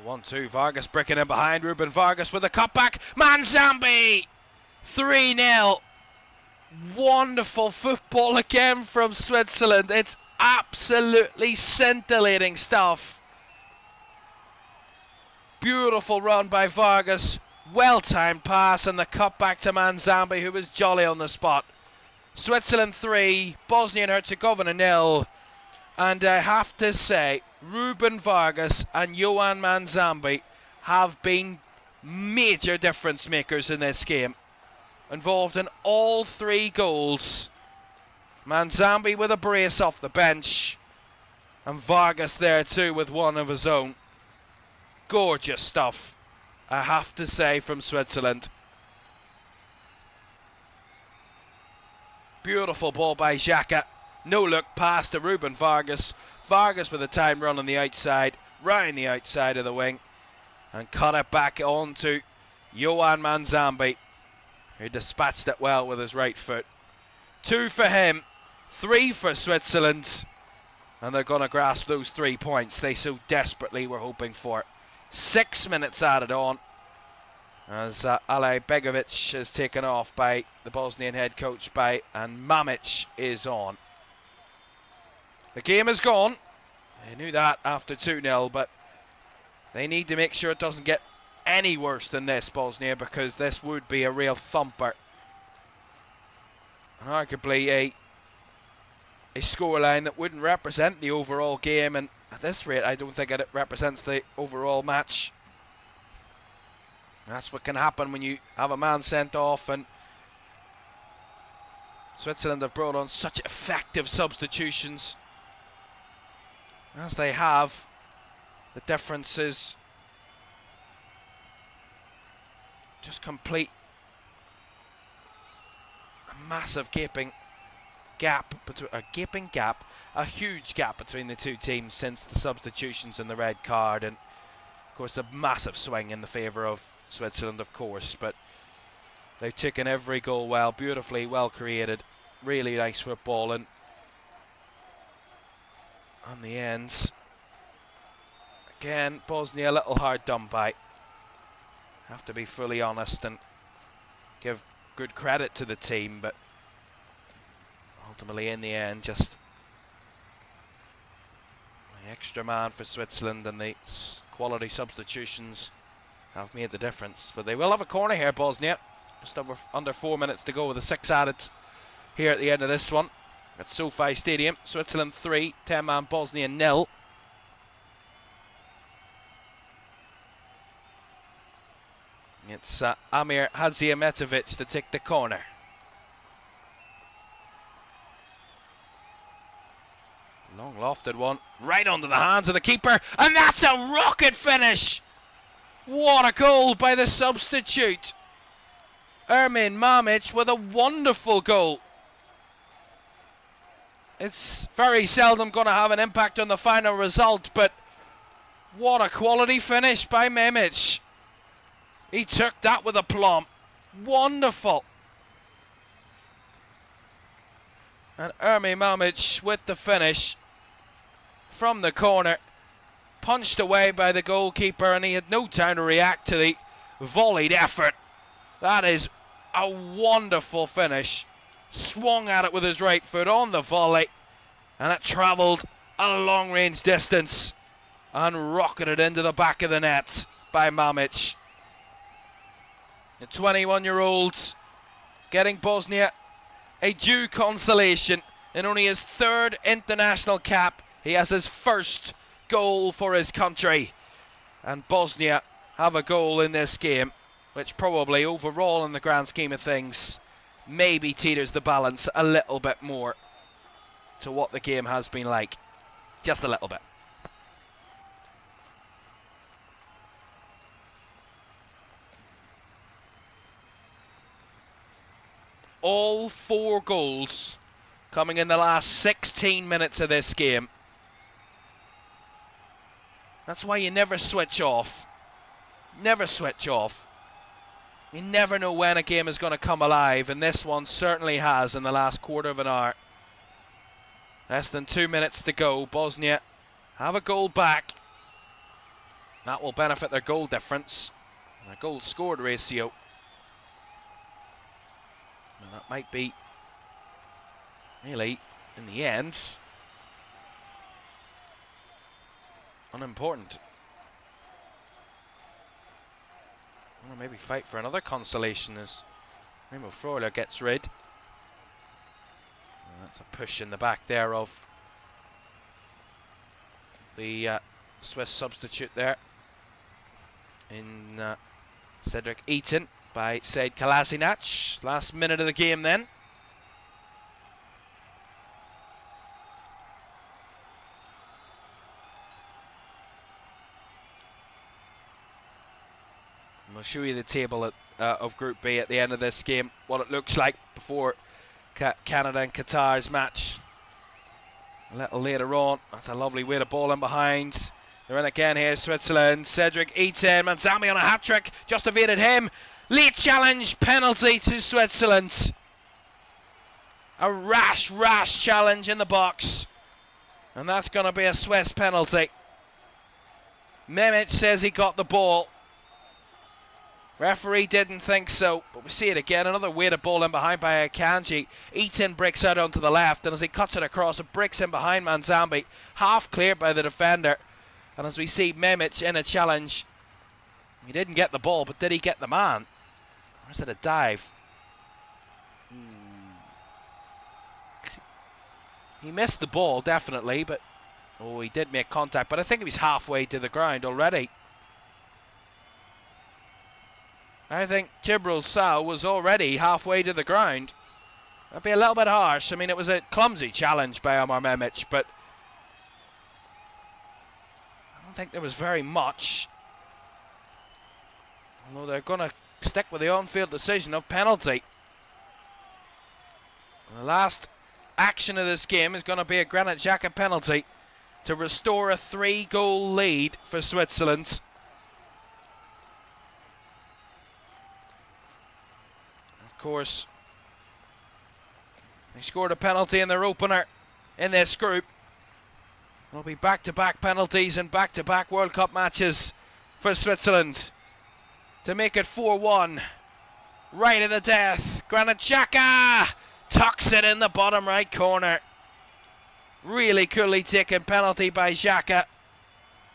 1-2. Vargas breaking in behind. Ruben Vargas with a cutback. Manzambi! 3-0. Wonderful football again from Switzerland. It's absolutely scintillating stuff. Beautiful run by Vargas. Well-timed pass and the cutback to Manzambi, who was jolly on the spot. Switzerland 3, Bosnia and Herzegovina 0. And I have to say, Ruben Vargas and Johan Manzambi have been major difference makers in this game. Involved in all 3 goals. Manzambi with a brace off the bench, and Vargas there too with one of his own. Gorgeous stuff, I have to say, from Switzerland. Beautiful ball by Xhaka. No look pass to Ruben Vargas. Vargas with a time run on the outside, round the outside of the wing, and cut it back onto Johan Manzambi, who dispatched it well with his right foot. 2 for him. 3 for Switzerland, and they're going to grasp those 3 points they so desperately were hoping for. 6 minutes added on. as Ale Begovic is taken off by the Bosnian head coach and Mamic is on. The game is gone. They knew that after 2-0, but they need to make sure it doesn't get any worse than this, Bosnia, because this would be a real thumper. And arguably a scoreline that wouldn't represent the overall game, and at this rate I don't think it represents the overall match. That's what can happen when you have a man sent off, and Switzerland have brought on such effective substitutions as they have. The difference is just complete. A massive gaping gap, a huge gap between the two teams since the substitutions and the red card, and of course a massive swing in the favour of Switzerland, of course, but they've taken every goal well, beautifully well created, really nice football, and on the ends, again, Bosnia a little hard done by. Have to be fully honest and give good credit to the team, but ultimately in the end, just the extra man for Switzerland and the quality substitutions have made the difference. But they will have a corner here, Bosnia. Just under 4 minutes to go with the 6 added here at the end of this one at Sofi Stadium. Switzerland 3, 10-man Bosnia 0. It's Amir Hadzimetovic to take the corner. Long lofted one, right onto the hands of the keeper, and that's a rocket finish! What a goal by the substitute. Ermin Mamic with a wonderful goal. It's very seldom going to have an impact on the final result, but what a quality finish by Mamic. He took that with aplomb. Wonderful. And Ermin Mamic with the finish from the corner. Punched away by the goalkeeper, and he had no time to react to the volleyed effort. That is a wonderful finish. Swung at it with his right foot on the volley, and it travelled a long range distance and rocketed into the back of the net by Mamic. The 21-year-old getting Bosnia a due consolation. In only his 3rd international cap, he has his 1st goal for his country. And Bosnia have a goal in this game, which probably overall in the grand scheme of things maybe teeters the balance a little bit more to what the game has been like. Just a little bit. All 4 goals coming in the last 16 minutes of this game. That's why you never switch off. Never switch off. You never know when a game is going to come alive, and this one certainly has in the last quarter of an hour. Less than 2 minutes to go. Bosnia have a goal back. That will benefit their goal difference, their goal scored ratio. And that might be, really, in the end, unimportant. Or maybe fight for another consolation as Remo Freuler gets rid. And that's a push in the back there of the Swiss substitute there in Cedric Eaton by Sead Kolasinac. Last minute of the game then. And we'll show you the table of Group B at the end of this game, what it looks like before Canada and Qatar's match a little later on. That's a lovely way to ball in behind. They're in again here, Switzerland. Cedric Eaton, Manzami on a hat-trick, just evaded him. Late challenge, penalty to Switzerland. A rash challenge in the box. And that's going to be a Swiss penalty. Memic says he got the ball. Referee didn't think so, but we see it again. Another weighted ball in behind by Akanji. Eaton breaks out onto the left, and as he cuts it across, it breaks in behind Manzambi. Half cleared by the defender. And as we see Memic in a challenge, he didn't get the ball, but did he get the man? Or is it a dive? He missed the ball, definitely, but he did make contact, but I think he was halfway to the ground already. I think Jibril Sow was already halfway to the ground. That'd be a little bit harsh. I mean, it was a clumsy challenge by Omar Memic, but I don't think there was very much. Although they're going to stick with the on-field decision of penalty. The last action of this game is going to be a Granit Xhaka penalty to restore a 3-goal lead for Switzerland. Of course, they scored a penalty in their opener in this group. There'll be back-to-back penalties and back-to-back World Cup matches for Switzerland to make it 4-1. Right in the death, Granit Xhaka tucks it in the bottom right corner. Really coolly taken penalty by Xhaka,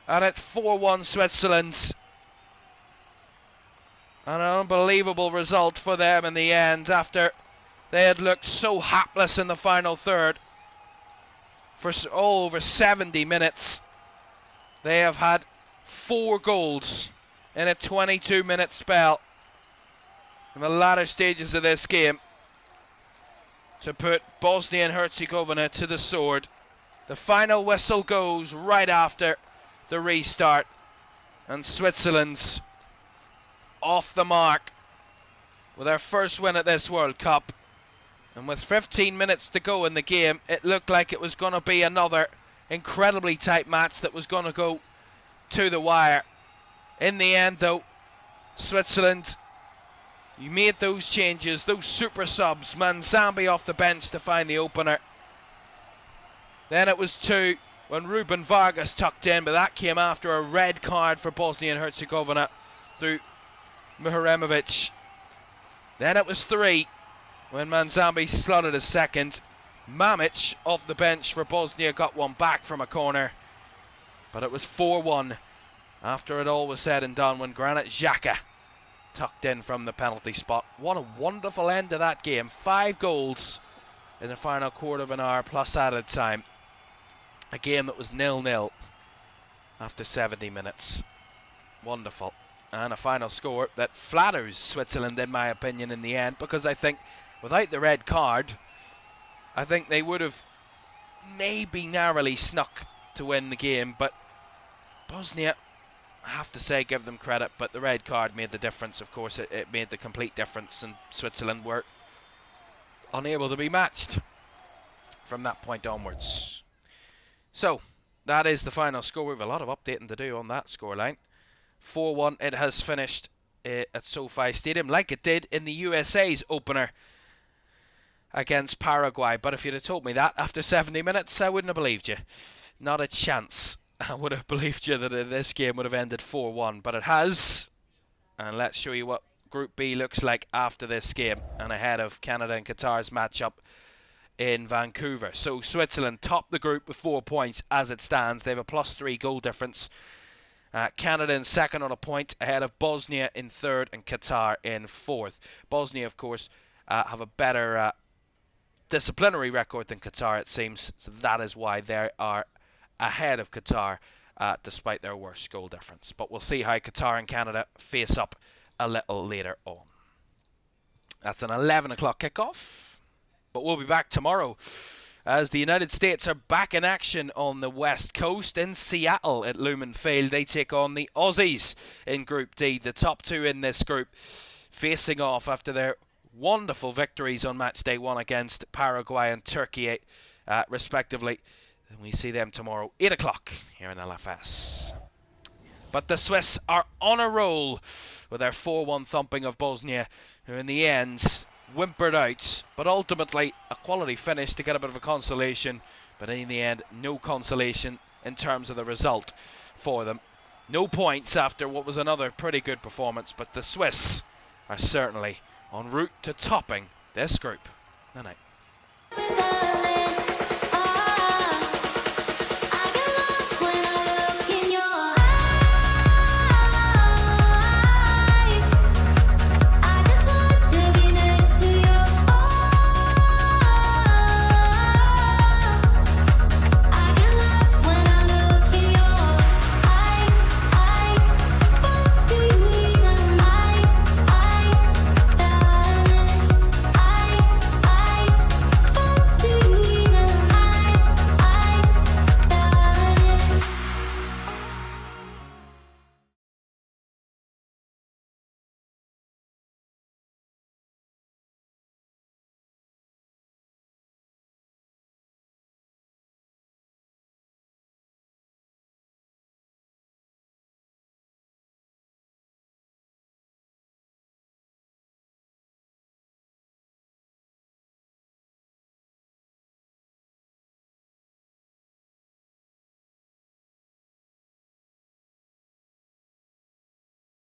and it's 4-1 Switzerland. An unbelievable result for them in the end after they had looked so hapless in the final third. For over 70 minutes, they have had 4 goals in a 22-minute spell in the latter stages of this game to put Bosnia and Herzegovina to the sword. The final whistle goes right after the restart, and Switzerland's off the mark with their first win at this World Cup. And with 15 minutes to go in the game, it looked like it was going to be another incredibly tight match that was going to go to the wire. In the end, though, Switzerland, you made those changes, those super subs. Manzambi off the bench to find the opener. Then it was 2 when Ruben Vargas tucked in, but that came after a red card for Bosnia and Herzegovina through Muharemovic. Then it was 3 when Manzambi slotted a second. Mamic off the bench for Bosnia got one back from a corner. But it was 4-1 after it all was said and done when Granit Xhaka tucked in from the penalty spot. What a wonderful end to that game. 5 goals in the final quarter of an hour plus added time. A game that was 0-0 after 70 minutes. Wonderful. And a final score that flatters Switzerland, in my opinion, in the end, because I think without the red card, I think they would have maybe narrowly snuck to win the game. But Bosnia, I have to say, give them credit, but the red card made the difference. Of course, it made the complete difference, and Switzerland were unable to be matched from that point onwards. So, that is the final score. We have a lot of updating to do on that scoreline. 4-1 it has finished at SoFi Stadium, like it did in the USA's opener against Paraguay. But if you'd have told me that after 70 minutes, I wouldn't have believed you. Not a chance. I would have believed you that this game would have ended 4-1, but it has. And let's show you what Group B looks like after this game and ahead of Canada and Qatar's matchup in Vancouver. So Switzerland top the group with 4 points as it stands. They have a +3 goal difference. Canada in second on a point, ahead of Bosnia in third and Qatar in fourth. Bosnia, of course, have a better disciplinary record than Qatar, it seems. So that is why they are ahead of Qatar, despite their worst goal difference. But we'll see how Qatar and Canada face up a little later on. That's an 11 o'clock kickoff. But we'll be back tomorrow as the United States are back in action on the West Coast in Seattle at Lumen Field. They take on the Aussies in Group D, the top 2 in this group, facing off after their wonderful victories on match day 1 against Paraguay and Turkey, respectively. And we see them tomorrow, 8 o'clock here in LFS. But the Swiss are on a roll with their 4-1 thumping of Bosnia, who in the end whimpered out, but ultimately a quality finish to get a bit of a consolation, but in the end no consolation in terms of the result for them. No points after what was another pretty good performance, but the Swiss are certainly en route to topping this group. Good night.